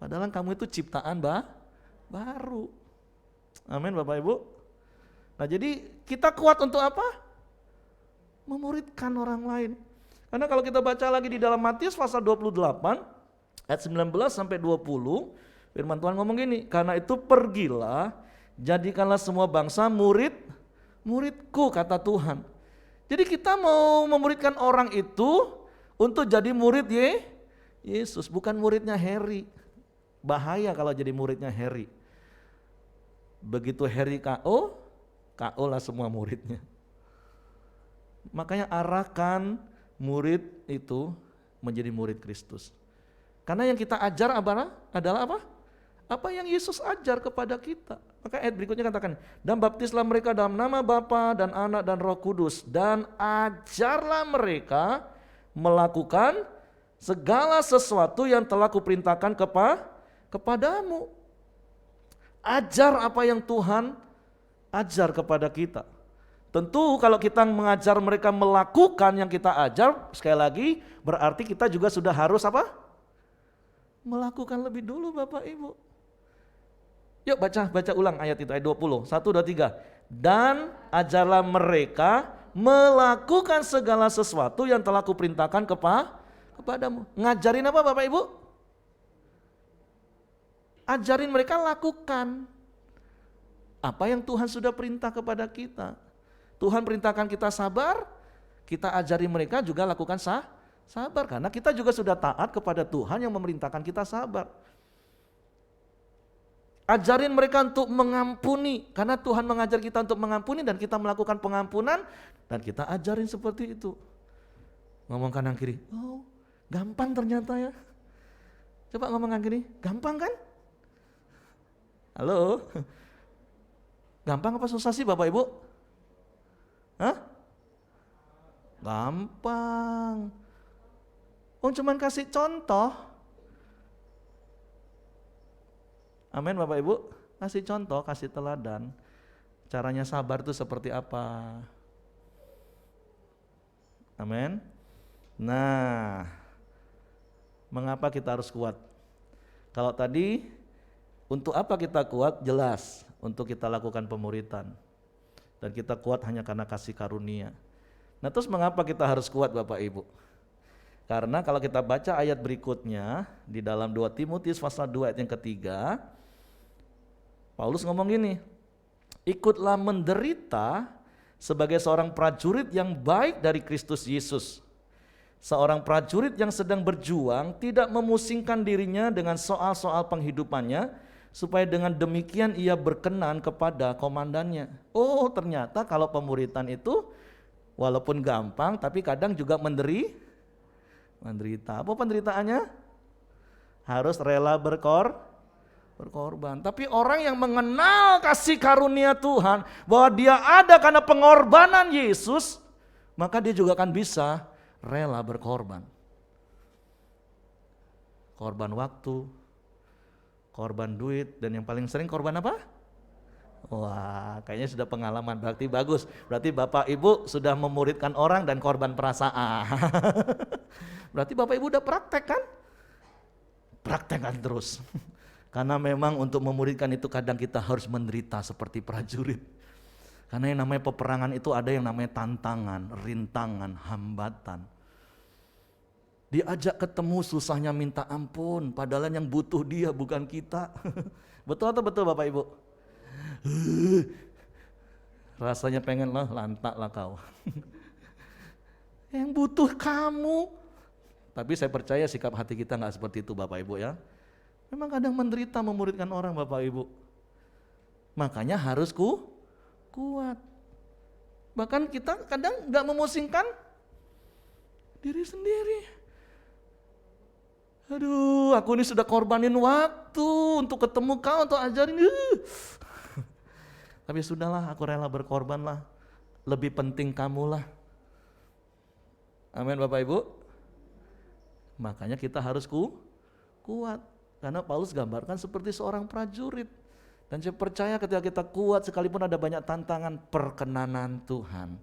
Padahal kamu itu ciptaan baru. Amin Bapak Ibu. Nah jadi kita kuat untuk apa? Memuridkan orang lain. Karena kalau kita baca lagi di dalam Matius pasal 28, ayat 19 sampai 20, firman Tuhan ngomong gini, karena itu pergilah, jadikanlah semua bangsa muridku, kata Tuhan. Jadi kita mau memuridkan orang itu untuk jadi murid Yesus, bukan muridnya Harry. Bahaya kalau jadi muridnya Harry. Begitu Harry KO lah semua muridnya. Makanya arahkan murid itu menjadi murid Kristus. Karena yang kita ajar adalah apa? Apa yang Yesus ajar kepada kita. Maka ayat berikutnya katakan, dan baptislah mereka dalam nama Bapa dan Anak dan Roh Kudus, dan ajarlah mereka melakukan segala sesuatu yang telah kuperintahkan kepadamu. Ajar apa yang Tuhan ajar kepada kita. Tentu kalau kita mengajar mereka melakukan yang kita ajar, sekali lagi berarti kita juga sudah harus apa? Melakukan lebih dulu Bapak Ibu. Yuk baca ulang ayat itu, ayat 20, 1, 2, 3. Dan ajarlah mereka melakukan segala sesuatu yang telah kuperintahkan kepadamu. Ngajarin apa Bapak Ibu? Ajarin mereka lakukan apa yang Tuhan sudah perintah kepada kita. Tuhan perintahkan kita sabar, kita ajari mereka juga lakukan sabar. Karena kita juga sudah taat kepada Tuhan yang memerintahkan kita sabar. Ajarin mereka untuk mengampuni, karena Tuhan mengajar kita untuk mengampuni dan kita melakukan pengampunan dan kita ajarin seperti itu. Ngomong kanan kiri, oh gampang ternyata ya. Coba ngomong kanan kiri, gampang kan? Halo? Gampang apa susah sih Bapak Ibu? Hah? Gampang. Oh cuman kasih contoh. Amin Bapak Ibu, kasih contoh, kasih teladan. Caranya sabar itu seperti apa? Amin. Nah, mengapa kita harus kuat? Kalau tadi, untuk apa kita kuat? Jelas, untuk kita lakukan pemuritan. Dan kita kuat hanya karena kasih karunia. Nah terus mengapa kita harus kuat Bapak Ibu? Karena kalau kita baca ayat berikutnya, di dalam 2 Timotius pasal 2 ayat yang ketiga, Paulus ngomong gini, ikutlah menderita sebagai seorang prajurit yang baik dari Kristus Yesus. Seorang prajurit yang sedang berjuang tidak memusingkan dirinya dengan soal-soal penghidupannya, supaya dengan demikian ia berkenan kepada komandannya. Oh ternyata kalau pemuritan itu walaupun gampang tapi kadang juga menderita. Apa penderitaannya? Harus rela berkorban. Tapi orang yang mengenal kasih karunia Tuhan, bahwa dia ada karena pengorbanan Yesus, maka dia juga akan bisa rela berkorban. Korban waktu, korban duit, dan yang paling sering korban apa? Wah, kayaknya sudah pengalaman, berarti bagus. Berarti Bapak Ibu sudah memuridkan orang dan korban perasaan. Berarti Bapak Ibu udah praktek kan? Praktekkan terus. Karena memang untuk memuridkan itu kadang kita harus menderita seperti prajurit. Karena yang namanya peperangan itu ada yang namanya tantangan, rintangan, hambatan. Diajak ketemu susahnya minta ampun, padahal yang butuh dia bukan kita. Betul atau betul Bapak Ibu? Rasanya pengen lah, lantak lah kau. Yang butuh kamu. Tapi saya percaya sikap hati kita gak seperti itu Bapak Ibu ya. Memang kadang menderita memuridkan orang Bapak Ibu. Makanya harus kuat. Bahkan kita kadang gak memusingkan diri sendiri. Aduh, aku ini sudah korbanin waktu untuk ketemu kau, untuk ajarin. Tapi sudahlah, aku rela berkorban lah. Lebih penting kamu lah. Amin Bapak Ibu. Makanya kita harus kuat. Karena Paulus gambarkan seperti seorang prajurit. Dan saya percaya ketika kita kuat sekalipun ada banyak tantangan, perkenanan Tuhan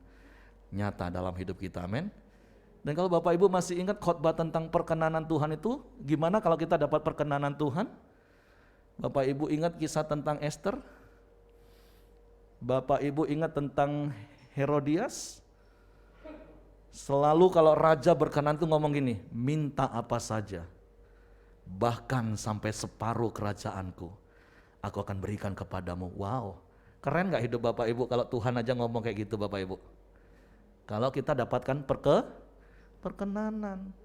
nyata dalam hidup kita, amin. Dan kalau Bapak Ibu masih ingat khotbah tentang perkenanan Tuhan itu, gimana kalau kita dapat perkenanan Tuhan? Bapak Ibu ingat kisah tentang Esther? Bapak Ibu ingat tentang Herodias? Selalu kalau raja berkenan itu ngomong gini, minta apa saja. Bahkan sampai separuh kerajaanku aku akan berikan kepadamu. Wow, keren gak hidup Bapak Ibu kalau Tuhan aja ngomong kayak gitu Bapak Ibu? Kalau kita dapatkan perkenanan.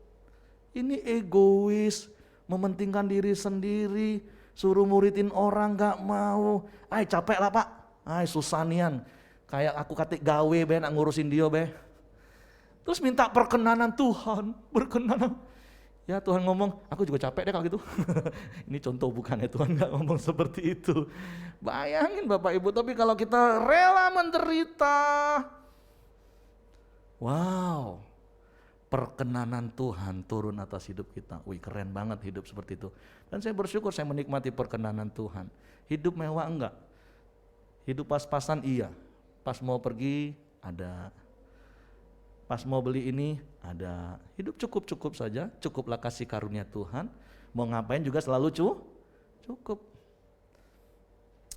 Ini egois, mementingkan diri sendiri, suruh muridin orang gak mau. Ay capek lah Pak, ay susah nian, kayak aku katik gawe be nak ngurusin dia be. Terus minta perkenanan Tuhan, berkenanan. Ya Tuhan ngomong, aku juga capek deh kalau gitu. Ini contoh bukan ya, Tuhan gak ngomong seperti itu. Bayangin Bapak Ibu, tapi kalau kita rela menderita. Wow, perkenanan Tuhan turun atas hidup kita. Wih keren banget hidup seperti itu. Dan saya bersyukur saya menikmati perkenanan Tuhan. Hidup mewah enggak? Hidup pas-pasan iya. Pas mau pergi ada. Pas mau beli ini ada. Hidup cukup-cukup saja, cukuplah kasih karunia Tuhan. Mau ngapain juga selalu cukup.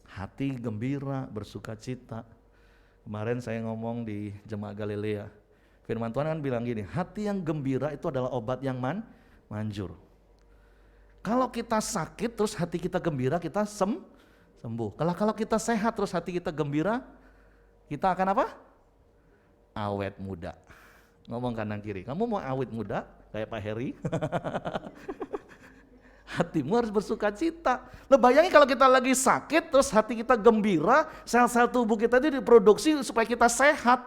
Hati gembira, bersuka cita. Kemarin saya ngomong di Jemaat Galilea. Firman Tuhan kan bilang gini, hati yang gembira itu adalah obat yang manjur. Kalau kita sakit terus hati kita gembira, kita sembuh. Kalau kita sehat terus hati kita gembira, kita akan apa? Awet muda. Ngomong kanan kiri, kamu mau awet muda kayak Pak Heri? Hatimu harus bersuka cita. Lo bayangin kalau kita lagi sakit, terus hati kita gembira, sel-sel tubuh kita itu diproduksi supaya kita sehat.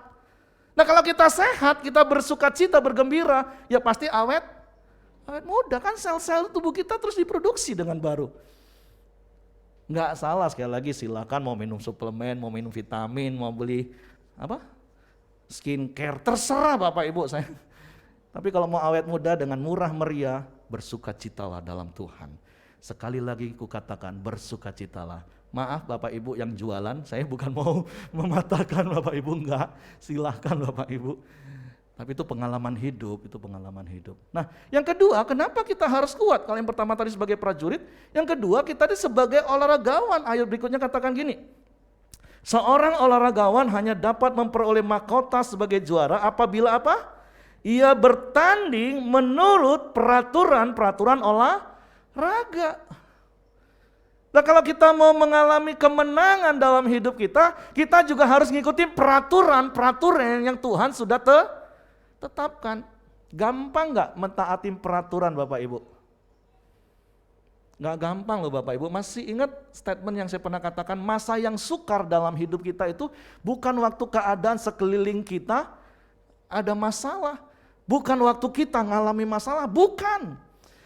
Nah kalau kita sehat, kita bersuka cita, bergembira, ya pasti awet muda kan, sel-sel tubuh kita terus diproduksi dengan baru. Nggak salah, sekali lagi silakan mau minum suplemen, mau minum vitamin, mau beli skincare, terserah Bapak Ibu saya. Tapi kalau mau awet muda dengan murah meriah, bersukacitalah dalam Tuhan. Sekali lagi kukatakan, bersukacitalah. Maaf Bapak Ibu yang jualan, saya bukan mau mematahkan Bapak Ibu, enggak. Silahkan Bapak Ibu. Tapi itu pengalaman hidup, Nah yang kedua, kenapa kita harus kuat? Kalau yang pertama tadi sebagai prajurit, yang kedua kita tadi sebagai olahragawan. Ayat berikutnya katakan gini, seorang olahragawan hanya dapat memperoleh mahkota sebagai juara apabila apa? Ia bertanding menurut peraturan olahraga. Nah kalau kita mau mengalami kemenangan dalam hidup kita, kita juga harus ngikuti peraturan yang Tuhan sudah tetapkan. Gampang nggak mentaati peraturan Bapak Ibu? Nggak gampang loh Bapak Ibu. Masih ingat statement yang saya pernah katakan, masa yang sukar dalam hidup kita itu bukan waktu keadaan sekeliling kita ada masalah, bukan waktu kita ngalami masalah, bukan.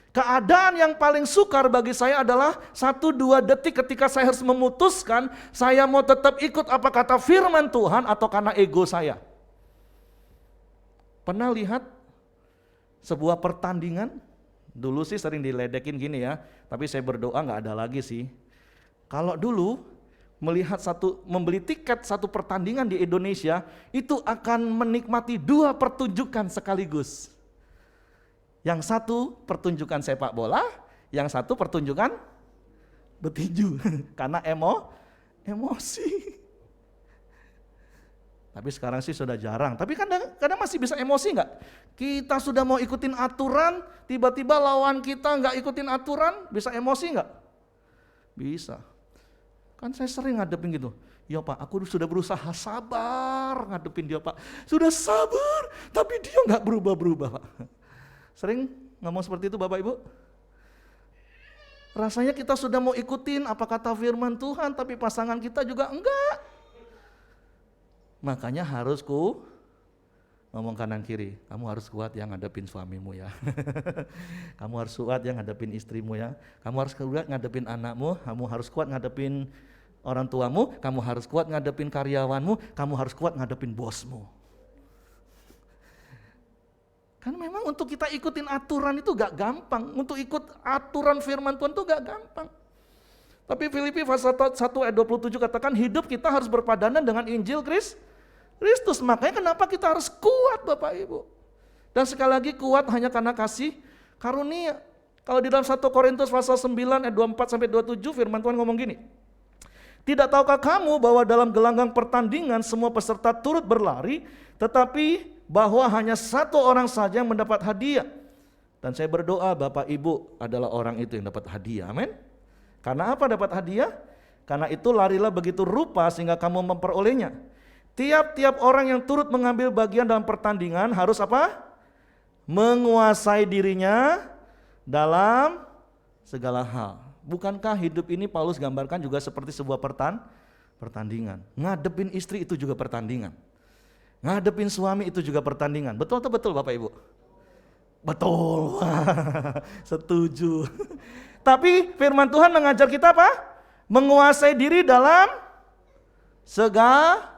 Keadaan yang paling sukar bagi saya adalah 1-2 detik ketika saya harus memutuskan saya mau tetap ikut apa kata firman Tuhan atau karena ego saya. Pernah lihat sebuah pertandingan? Dulu sih sering diledekin gini ya, tapi saya berdoa nggak ada lagi sih. Kalau dulu membeli tiket satu pertandingan di Indonesia, itu akan menikmati 2 pertunjukan sekaligus. Yang satu pertunjukan sepak bola, yang satu pertunjukan betinju, karena emosi. Tapi sekarang sih sudah jarang, tapi kadang masih bisa emosi nggak? Kita sudah mau ikutin aturan, tiba-tiba lawan kita nggak ikutin aturan, bisa emosi nggak? Bisa. Kan saya sering ngadepin gitu, ya Pak aku sudah berusaha sabar ngadepin dia Pak, sudah sabar, tapi dia nggak berubah-berubah Pak. Sering ngomong seperti itu Bapak Ibu? Rasanya kita sudah mau ikutin apa kata firman Tuhan, tapi pasangan kita juga enggak. Makanya harus ngomong kanan kiri, kamu harus kuat yang ngadepin suamimu ya. Kamu harus kuat yang ngadepin istrimu ya. Kamu harus kuat ngadepin anakmu, kamu harus kuat ngadepin orang tuamu, kamu harus kuat ngadepin karyawanmu, kamu harus kuat ngadepin bosmu. Kan memang untuk kita ikutin aturan itu gak gampang, untuk ikut aturan firman Tuhan itu gak gampang. Tapi Filipi pasal 1 ayat 27 katakan hidup kita harus berpadanan dengan Injil Kristus. Makanya kenapa kita harus kuat Bapak Ibu. Dan sekali lagi kuat hanya karena kasih karunia. Kalau di dalam 1 Korintus pasal 9 ayat 24 sampai 27 firman Tuhan ngomong gini. Tidak tahukah kamu bahwa dalam gelanggang pertandingan semua peserta turut berlari, tetapi bahwa hanya satu orang saja yang mendapat hadiah. Dan saya berdoa Bapak Ibu adalah orang itu yang dapat hadiah. Amin. Karena apa dapat hadiah? Karena itu larilah begitu rupa sehingga kamu memperolehnya. Tiap-tiap orang yang turut mengambil bagian dalam pertandingan harus apa? Menguasai dirinya dalam segala hal. Bukankah hidup ini Paulus gambarkan juga seperti sebuah pertandingan? Ngadepin istri itu juga pertandingan. Ngadepin suami itu juga pertandingan. Betul atau betul Bapak Ibu? Betul. Setuju. Tapi firman Tuhan mengajar kita apa? Menguasai diri dalam segala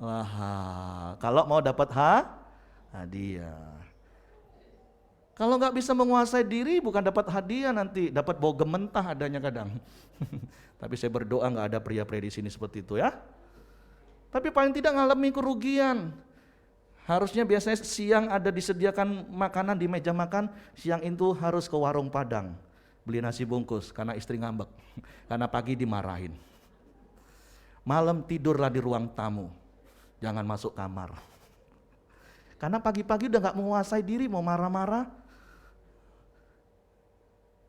hal. Kalau mau dapat hadiah. Kalau nggak bisa menguasai diri bukan dapat hadiah, nanti dapat bau gementah adanya kadang. Tapi saya berdoa nggak ada pria-pria di sini seperti itu ya. Tapi paling tidak ngalami kerugian. Harusnya biasanya siang ada disediakan makanan di meja makan, siang itu harus ke warung Padang beli nasi bungkus karena istri ngambek, karena pagi dimarahin. Malam tidurlah di ruang tamu, jangan masuk kamar. Karena pagi-pagi udah gak menguasai diri, mau marah-marah.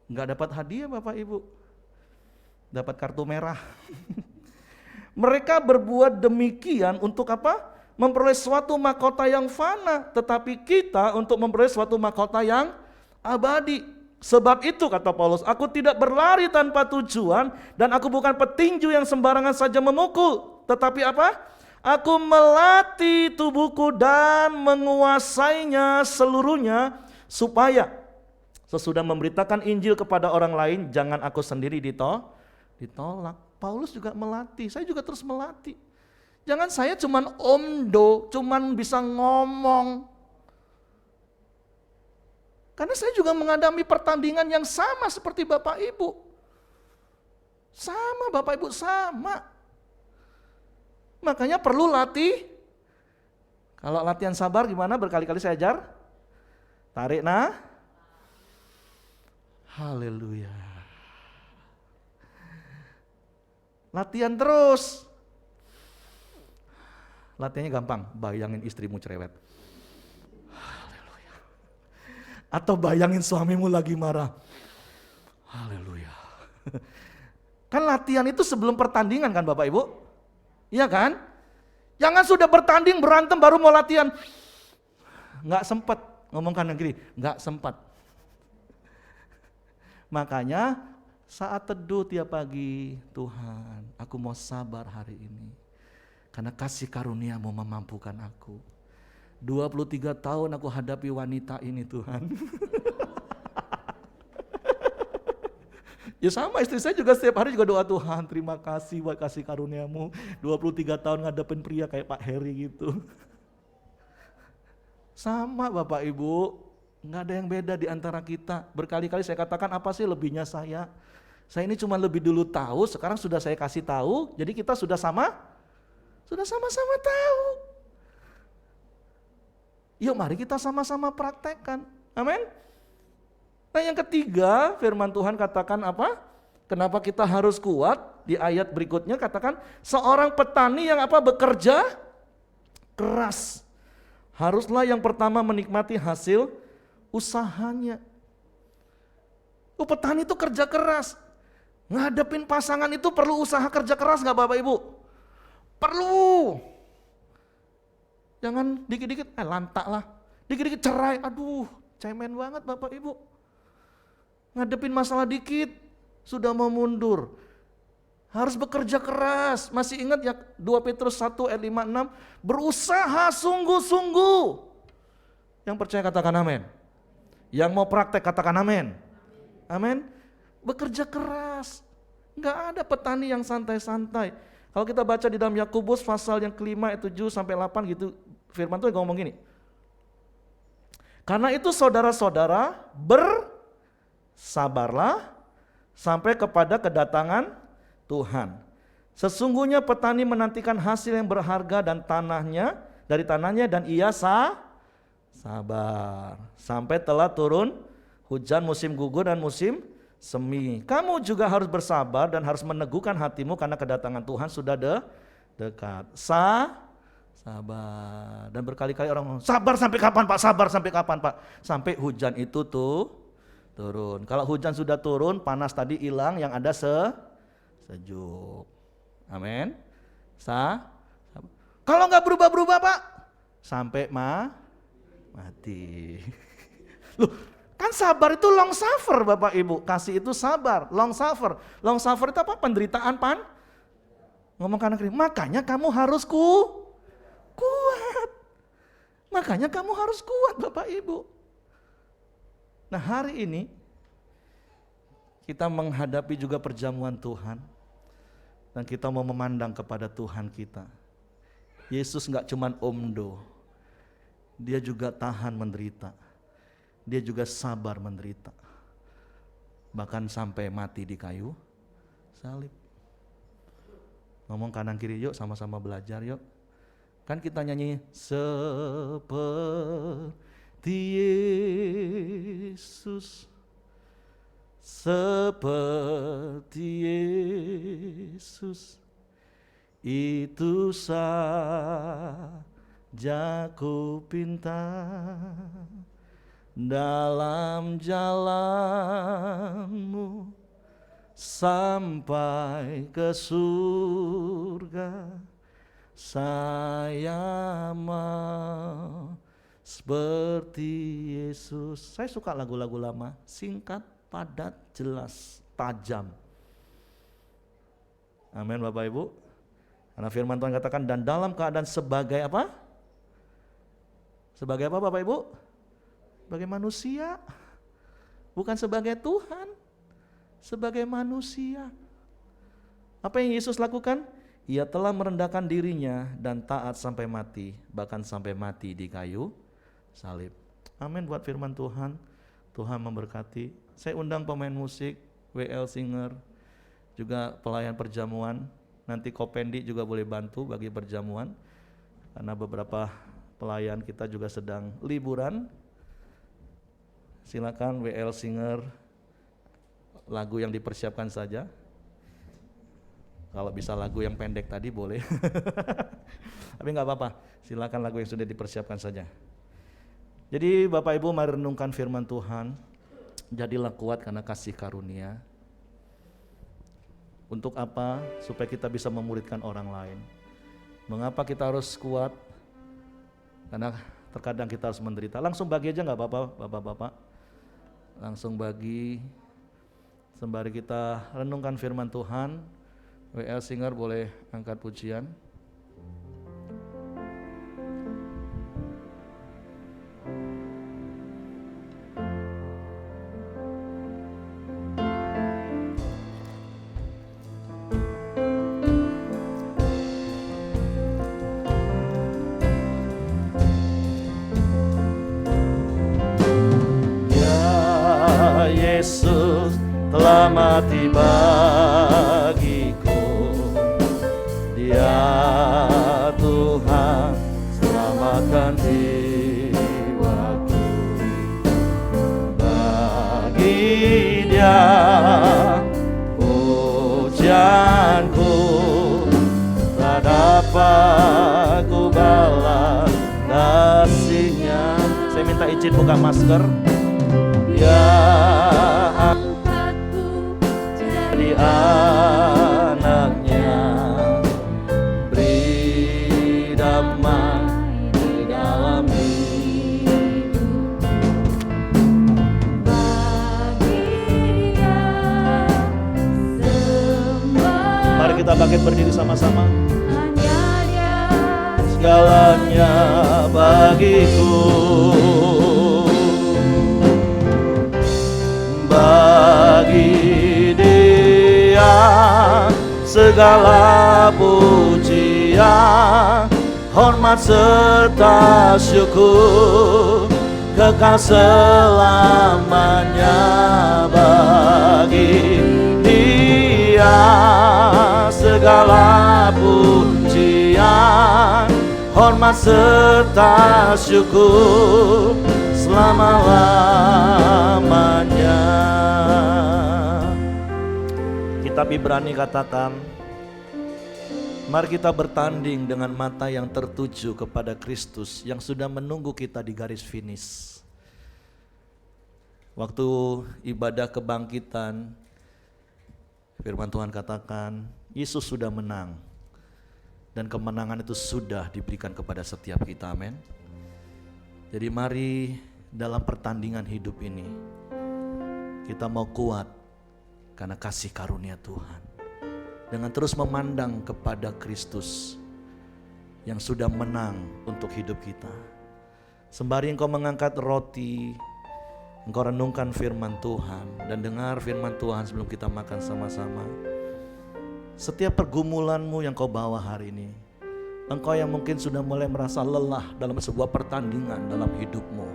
Gak dapat hadiah Bapak Ibu, dapat kartu merah. Mereka berbuat demikian untuk apa? Memperoleh suatu mahkota yang fana, tetapi kita untuk memperoleh suatu mahkota yang abadi. Sebab itu kata Paulus, aku tidak berlari tanpa tujuan dan aku bukan petinju yang sembarangan saja memukul. Tetapi apa? Aku melatih tubuhku dan menguasainya seluruhnya supaya sesudah memberitakan Injil kepada orang lain, jangan aku sendiri ditolak. Paulus juga melatih, saya juga terus melatih. Jangan saya cuman omdo, cuman bisa ngomong. Karena saya juga menghadapi pertandingan yang sama seperti Bapak Ibu. Sama Bapak Ibu, sama. Makanya perlu latih. Kalau latihan sabar gimana? Berkali-kali saya ajar. Tarik nah. Haleluya. Latihan terus. Latihannya gampang, bayangin istrimu cerewet. Haleluya. Atau bayangin suamimu lagi marah. Haleluya. Kan latihan itu sebelum pertandingan kan Bapak Ibu? Iya kan? Jangan sudah bertanding berantem baru mau latihan. Nggak sempat, ngomong kanan kiri, nggak sempat. Makanya saat teduh tiap pagi, Tuhan, aku mau sabar hari ini. Karena kasih karunia-Mu memampukan aku. 23 tahun aku hadapi wanita ini Tuhan. Ya sama istri saya juga setiap hari juga doa, Tuhan terima kasih buat kasih karunia-Mu. 23 tahun ngadepin pria kayak Pak Heri gitu. Sama Bapak Ibu, nggak ada yang beda di antara kita. Berkali-kali saya katakan apa sih lebihnya saya? Saya ini cuma lebih dulu tahu, sekarang sudah saya kasih tahu, jadi kita sudah sama-sama tahu. Yuk mari kita sama-sama praktekkan. Amin. Nah yang ketiga firman Tuhan katakan apa? Kenapa kita harus kuat? Di ayat berikutnya katakan seorang petani yang apa? Bekerja keras. Haruslah yang pertama menikmati hasil usahanya. Petani itu kerja keras. Ngadepin pasangan itu perlu usaha kerja keras gak Bapak Ibu? Perlu. Jangan dikit-dikit lantak lah. Dikit-dikit cerai. Aduh cemen banget Bapak Ibu. Ngadepin masalah dikit, sudah mau mundur. Harus bekerja keras. Masih ingat ya 2 Petrus 1 ayat 5-6, berusaha sungguh-sungguh. Yang percaya katakan amin. Yang mau praktek katakan amin. Amin. Bekerja keras. Enggak ada petani yang santai-santai. Kalau kita baca di dalam Yakobus pasal yang kelima ayat 7 sampai 8 gitu, firman Tuhan ngomong gini. Karena itu saudara-saudara sabarlah sampai kepada kedatangan Tuhan. Sesungguhnya petani menantikan hasil yang berharga dan dari tanahnya dan ia sabar sampai telah turun hujan musim gugur dan musim semi. Kamu juga harus bersabar dan harus meneguhkan hatimu karena kedatangan Tuhan sudah dekat. Sabar. Dan berkali-kali orang ngomong, sabar sampai kapan Pak? Sabar sampai kapan Pak? Sampai hujan itu turun. Kalau hujan sudah turun, panas tadi hilang, yang ada sejuk. Amin. Kalau nggak berubah-berubah Pak, sampai mati. Loh, kan sabar itu long suffer Bapak Ibu. Kasih itu sabar, long suffer. Long suffer itu apa? Penderitaan ngomong kanan kiri. Makanya kamu harus kuat. Makanya kamu harus kuat Bapak Ibu. Nah hari ini kita menghadapi juga perjamuan Tuhan dan kita mau memandang kepada Tuhan kita. Yesus gak cuman omdo, dia juga tahan menderita, dia juga sabar menderita, bahkan sampai mati di kayu salib. Ngomong kanan kiri yuk, sama-sama belajar yuk. Kan kita nyanyi seperti Yesus, seperti Yesus, itu saja ku pinta dalam jalanmu sampai ke surga. Saya mau seperti Yesus. Saya suka lagu-lagu lama, singkat, padat, jelas, tajam. Amin Bapak Ibu. Karena firman Tuhan katakan, dan dalam keadaan sebagai apa? Sebagai apa Bapak Ibu? Sebagai manusia. Bukan sebagai Tuhan, sebagai manusia. Apa yang Yesus lakukan? Ia telah merendahkan dirinya dan taat sampai mati, bahkan sampai mati di kayu salib. Amin buat firman Tuhan. Tuhan memberkati. Saya undang pemain musik, WL Singer, juga pelayan perjamuan. Nanti Kopendi juga boleh bantu bagi perjamuan, karena beberapa pelayan kita juga sedang liburan. Silakan WL Singer, lagu yang dipersiapkan saja. Kalau bisa lagu yang pendek tadi boleh. Tapi nggak apa-apa, silakan lagu yang sudah dipersiapkan saja. Jadi Bapak Ibu, mari renungkan firman Tuhan. Jadilah kuat karena kasih karunia. Untuk apa? Supaya kita bisa memuridkan orang lain. Mengapa kita harus kuat? Karena terkadang kita harus menderita. Langsung bagi aja nggak apa-apa Bapak-bapak. Langsung bagi. Sembari kita renungkan firman Tuhan, WL Singer boleh angkat pujian. Ya Yesus telah mati bagiku. Dia Tuhan selamatkan jiwaku. Bagi Dia pujianku, tak dapat ku balas kasih-Nya. Saya minta izin buka masker. Ya jadi anaknya, beri damai di dalam hidup. Bagi Dia sembah. Mari kita bangkit berdiri sama-sama. Hanya Dia segalanya bagiku. Bagi Dia segala pujian, hormat serta syukur, kekal selamanya. Bagi Dia segala pujian, hormat serta syukur, selama-lamanya. Kitab Ibrani katakan, mari kita bertanding dengan mata yang tertuju kepada Kristus yang sudah menunggu kita di garis finish. Waktu ibadah kebangkitan, firman Tuhan katakan, Yesus sudah menang. Dan kemenangan itu sudah diberikan kepada setiap kita, amin. Jadi mari dalam pertandingan hidup ini, kita mau kuat karena kasih karunia Tuhan. Dengan terus memandang kepada Kristus yang sudah menang untuk hidup kita. Sembari engkau mengangkat roti, engkau renungkan firman Tuhan dan dengar firman Tuhan sebelum kita makan sama-sama. Setiap pergumulanmu yang kau bawa hari ini, engkau yang mungkin sudah mulai merasa lelah dalam sebuah pertandingan dalam hidupmu,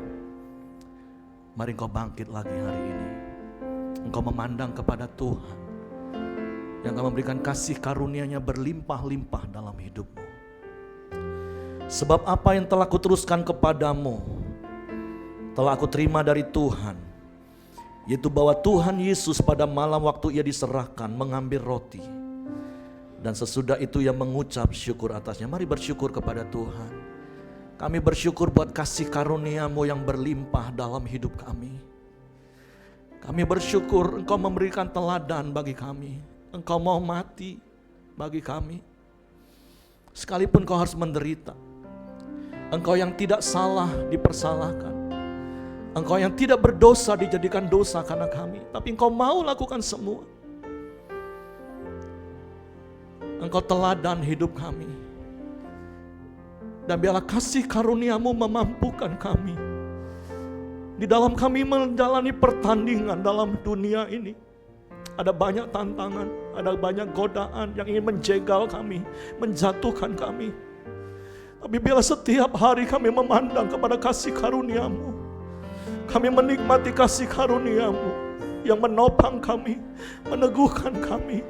mari engkau bangkit lagi hari ini. Engkau memandang kepada Tuhan yang akan memberikan kasih karunia-Nya berlimpah-limpah dalam hidupmu. Sebab apa yang telah kuteruskan kepadamu telah aku terima dari Tuhan, yaitu bahwa Tuhan Yesus pada malam waktu Ia diserahkan mengambil roti, dan sesudah itu Ia mengucap syukur atasnya. Mari bersyukur kepada Tuhan. Kami bersyukur buat kasih karunia-Mu yang berlimpah dalam hidup kami. Kami bersyukur Engkau memberikan teladan bagi kami. Engkau mau mati bagi kami. Sekalipun Kau harus menderita. Engkau yang tidak salah dipersalahkan. Engkau yang tidak berdosa dijadikan dosa karena kami. Tapi Engkau mau lakukan semua. Engkau teladan hidup kami. Dan biarlah kasih karunia-Mu memampukan kami. Di dalam kami menjalani pertandingan dalam dunia ini. Ada banyak tantangan, ada banyak godaan yang ingin menjegal kami, menjatuhkan kami. Tapi biarlah setiap hari kami memandang kepada kasih karunia-Mu. Kami menikmati kasih karunia-Mu yang menopang kami, meneguhkan kami.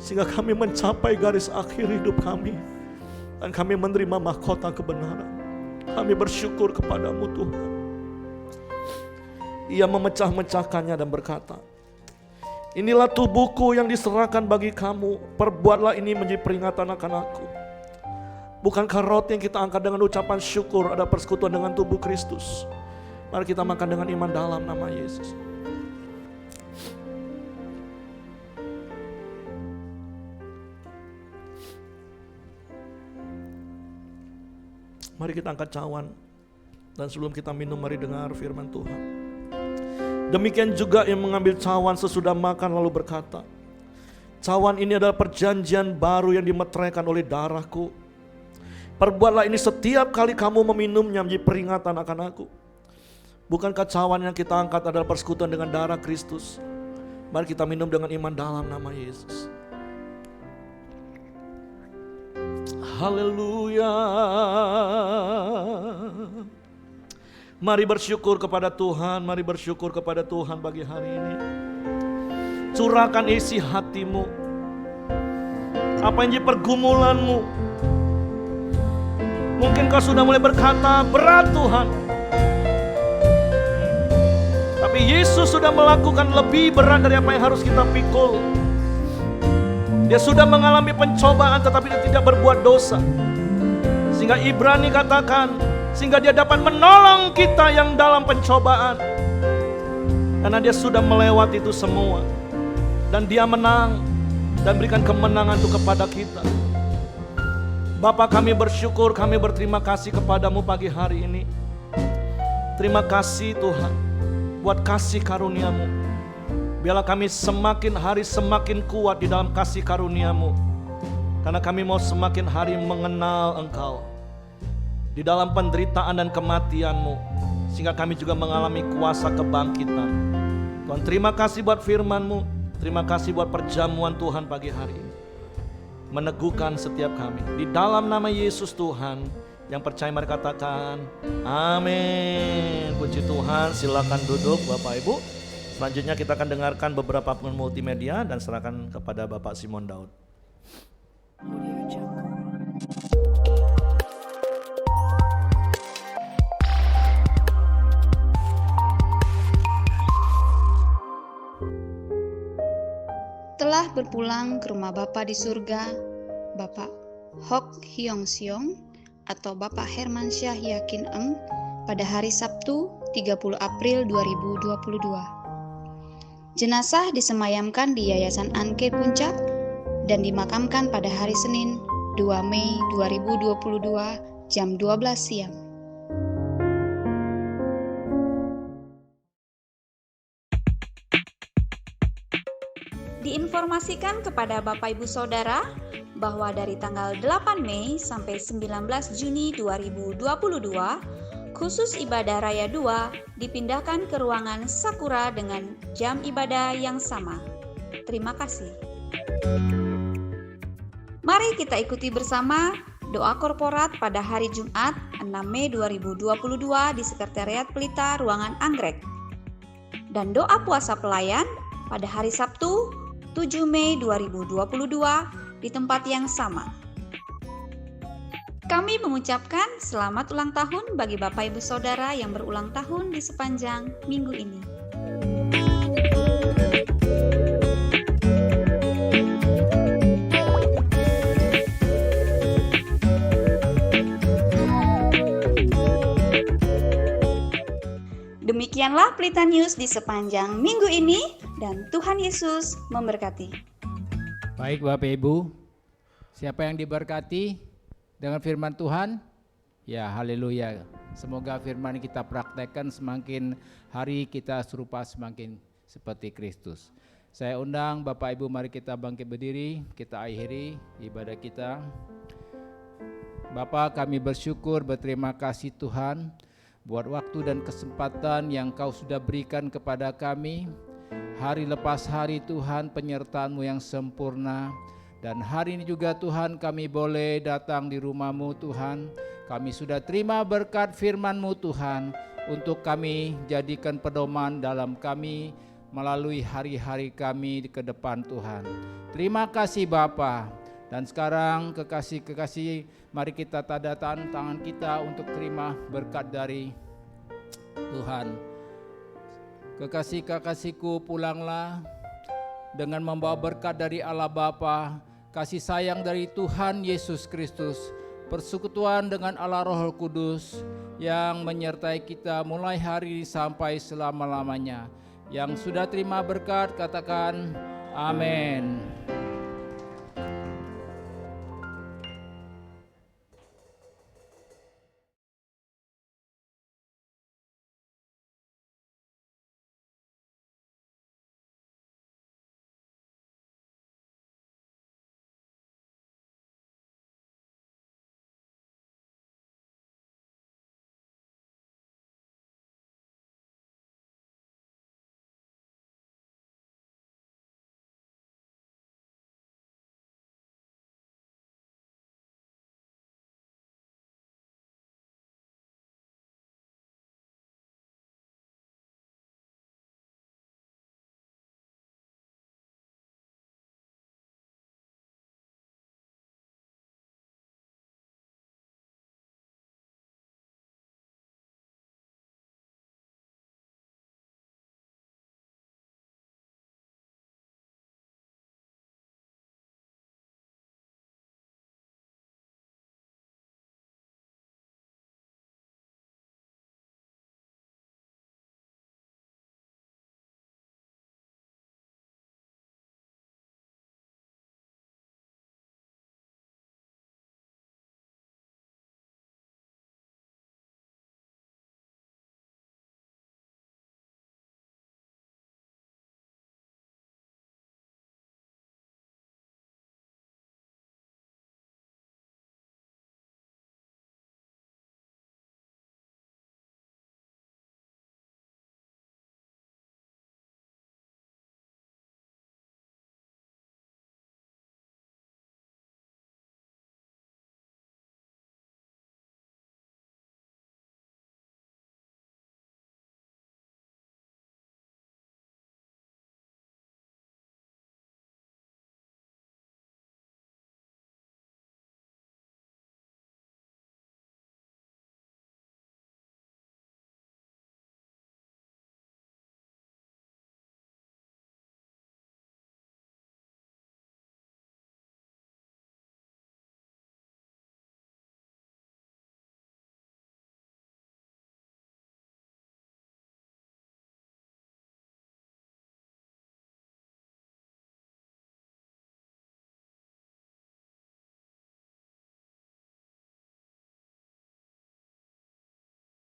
Sehingga kami mencapai garis akhir hidup kami. Dan kami menerima mahkota kebenaran. Kami bersyukur kepadamu Tuhan. Ia memecah-mecahkannya dan berkata, inilah tubuhku yang diserahkan bagi kamu. Perbuatlah ini menjadi peringatan akan aku. Bukankah roti yang kita angkat dengan ucapan syukur ada persekutuan dengan tubuh Kristus? Mari kita makan dengan iman dalam nama Yesus. Mari kita angkat cawan. Dan sebelum kita minum, mari dengar firman Tuhan. Demikian juga yang mengambil cawan sesudah makan lalu berkata, cawan ini adalah perjanjian baru yang dimeteraikan oleh darahku. Perbuatlah ini setiap kali kamu meminumnya menjadi peringatan akan aku. Bukankah cawan yang kita angkat adalah persekutuan dengan darah Kristus? Mari kita minum dengan iman dalam nama Yesus. Haleluya. Mari bersyukur kepada Tuhan, mari bersyukur kepada Tuhan bagi hari ini. Curahkan isi hatimu. Apa yang jadi pergumulanmu? Mungkin kau sudah mulai berkata, berat Tuhan. Tapi Yesus sudah melakukan lebih berat dari apa yang harus kita pikul. Dia sudah mengalami pencobaan tetapi dia tidak berbuat dosa. Sehingga Ibrani katakan, sehingga dia dapat menolong kita yang dalam pencobaan. Karena dia sudah melewati itu semua. Dan dia menang dan berikan kemenangan itu kepada kita. Bapa, kami bersyukur, kami berterima kasih kepadamu pagi hari ini. Terima kasih Tuhan buat kasih karunia-Mu. Biarlah kami semakin hari semakin kuat di dalam kasih karunia-Mu. Karena kami mau semakin hari mengenal Engkau. Di dalam penderitaan dan kematian-Mu. Sehingga kami juga mengalami kuasa kebangkitan. Tuhan, terima kasih buat firman-Mu. Terima kasih buat perjamuan Tuhan pagi hari ini. Meneguhkan setiap kami. Di dalam nama Yesus Tuhan. Yang percaya mari katakan amin. Puji Tuhan. Silakan duduk Bapak Ibu. Selanjutnya kita akan dengarkan beberapa pengumuman multimedia dan serahkan kepada Bapak Simon Daud. Telah berpulang ke rumah Bapa di surga, Bapak Hok Hyong Seong atau Bapak Herman Syah Yakin Eng pada hari Sabtu 30 April 2022. Jenazah disemayamkan di Yayasan Anke Puncak dan dimakamkan pada hari Senin 2 Mei 2022 jam 12 siang. Diinformasikan kepada Bapak Ibu Saudara bahwa dari tanggal 8 Mei sampai 19 Juni 2022, khusus ibadah Raya 2 dipindahkan ke ruangan Sakura dengan jam ibadah yang sama. Terima kasih. Mari kita ikuti bersama doa korporat pada hari Jumat 6 Mei 2022 di Sekretariat Pelita Ruangan Anggrek. Dan doa puasa pelayan pada hari Sabtu 7 Mei 2022 di tempat yang sama. Kami mengucapkan selamat ulang tahun bagi Bapak Ibu Saudara yang berulang tahun di sepanjang minggu ini. Demikianlah Pelita News di sepanjang minggu ini dan Tuhan Yesus memberkati. Baik Bapak Ibu, siapa yang diberkati dengan firman Tuhan? Ya, haleluya. Semoga firman kita praktekkan, semakin hari kita serupa semakin seperti Kristus. Saya undang Bapak Ibu, mari kita bangkit berdiri, kita akhiri ibadah kita. Bapa, kami bersyukur, berterima kasih Tuhan buat waktu dan kesempatan yang Kau sudah berikan kepada kami. Hari lepas hari Tuhan, penyertaan-Mu yang sempurna. Dan hari ini juga Tuhan, kami boleh datang di rumah-Mu Tuhan. Kami sudah terima berkat firman-Mu Tuhan, untuk kami jadikan pedoman dalam kami melalui hari-hari kami ke depan Tuhan. Terima kasih Bapa. Dan sekarang kekasih-kekasih, mari kita tadatan tangan kita untuk terima berkat dari Tuhan. Kekasih-kekasihku, pulanglah dengan membawa berkat dari Allah Bapa, kasih sayang dari Tuhan Yesus Kristus, persekutuan dengan Allah Roh Kudus yang menyertai kita mulai hari ini sampai selama-lamanya. Yang sudah terima berkat katakan amin.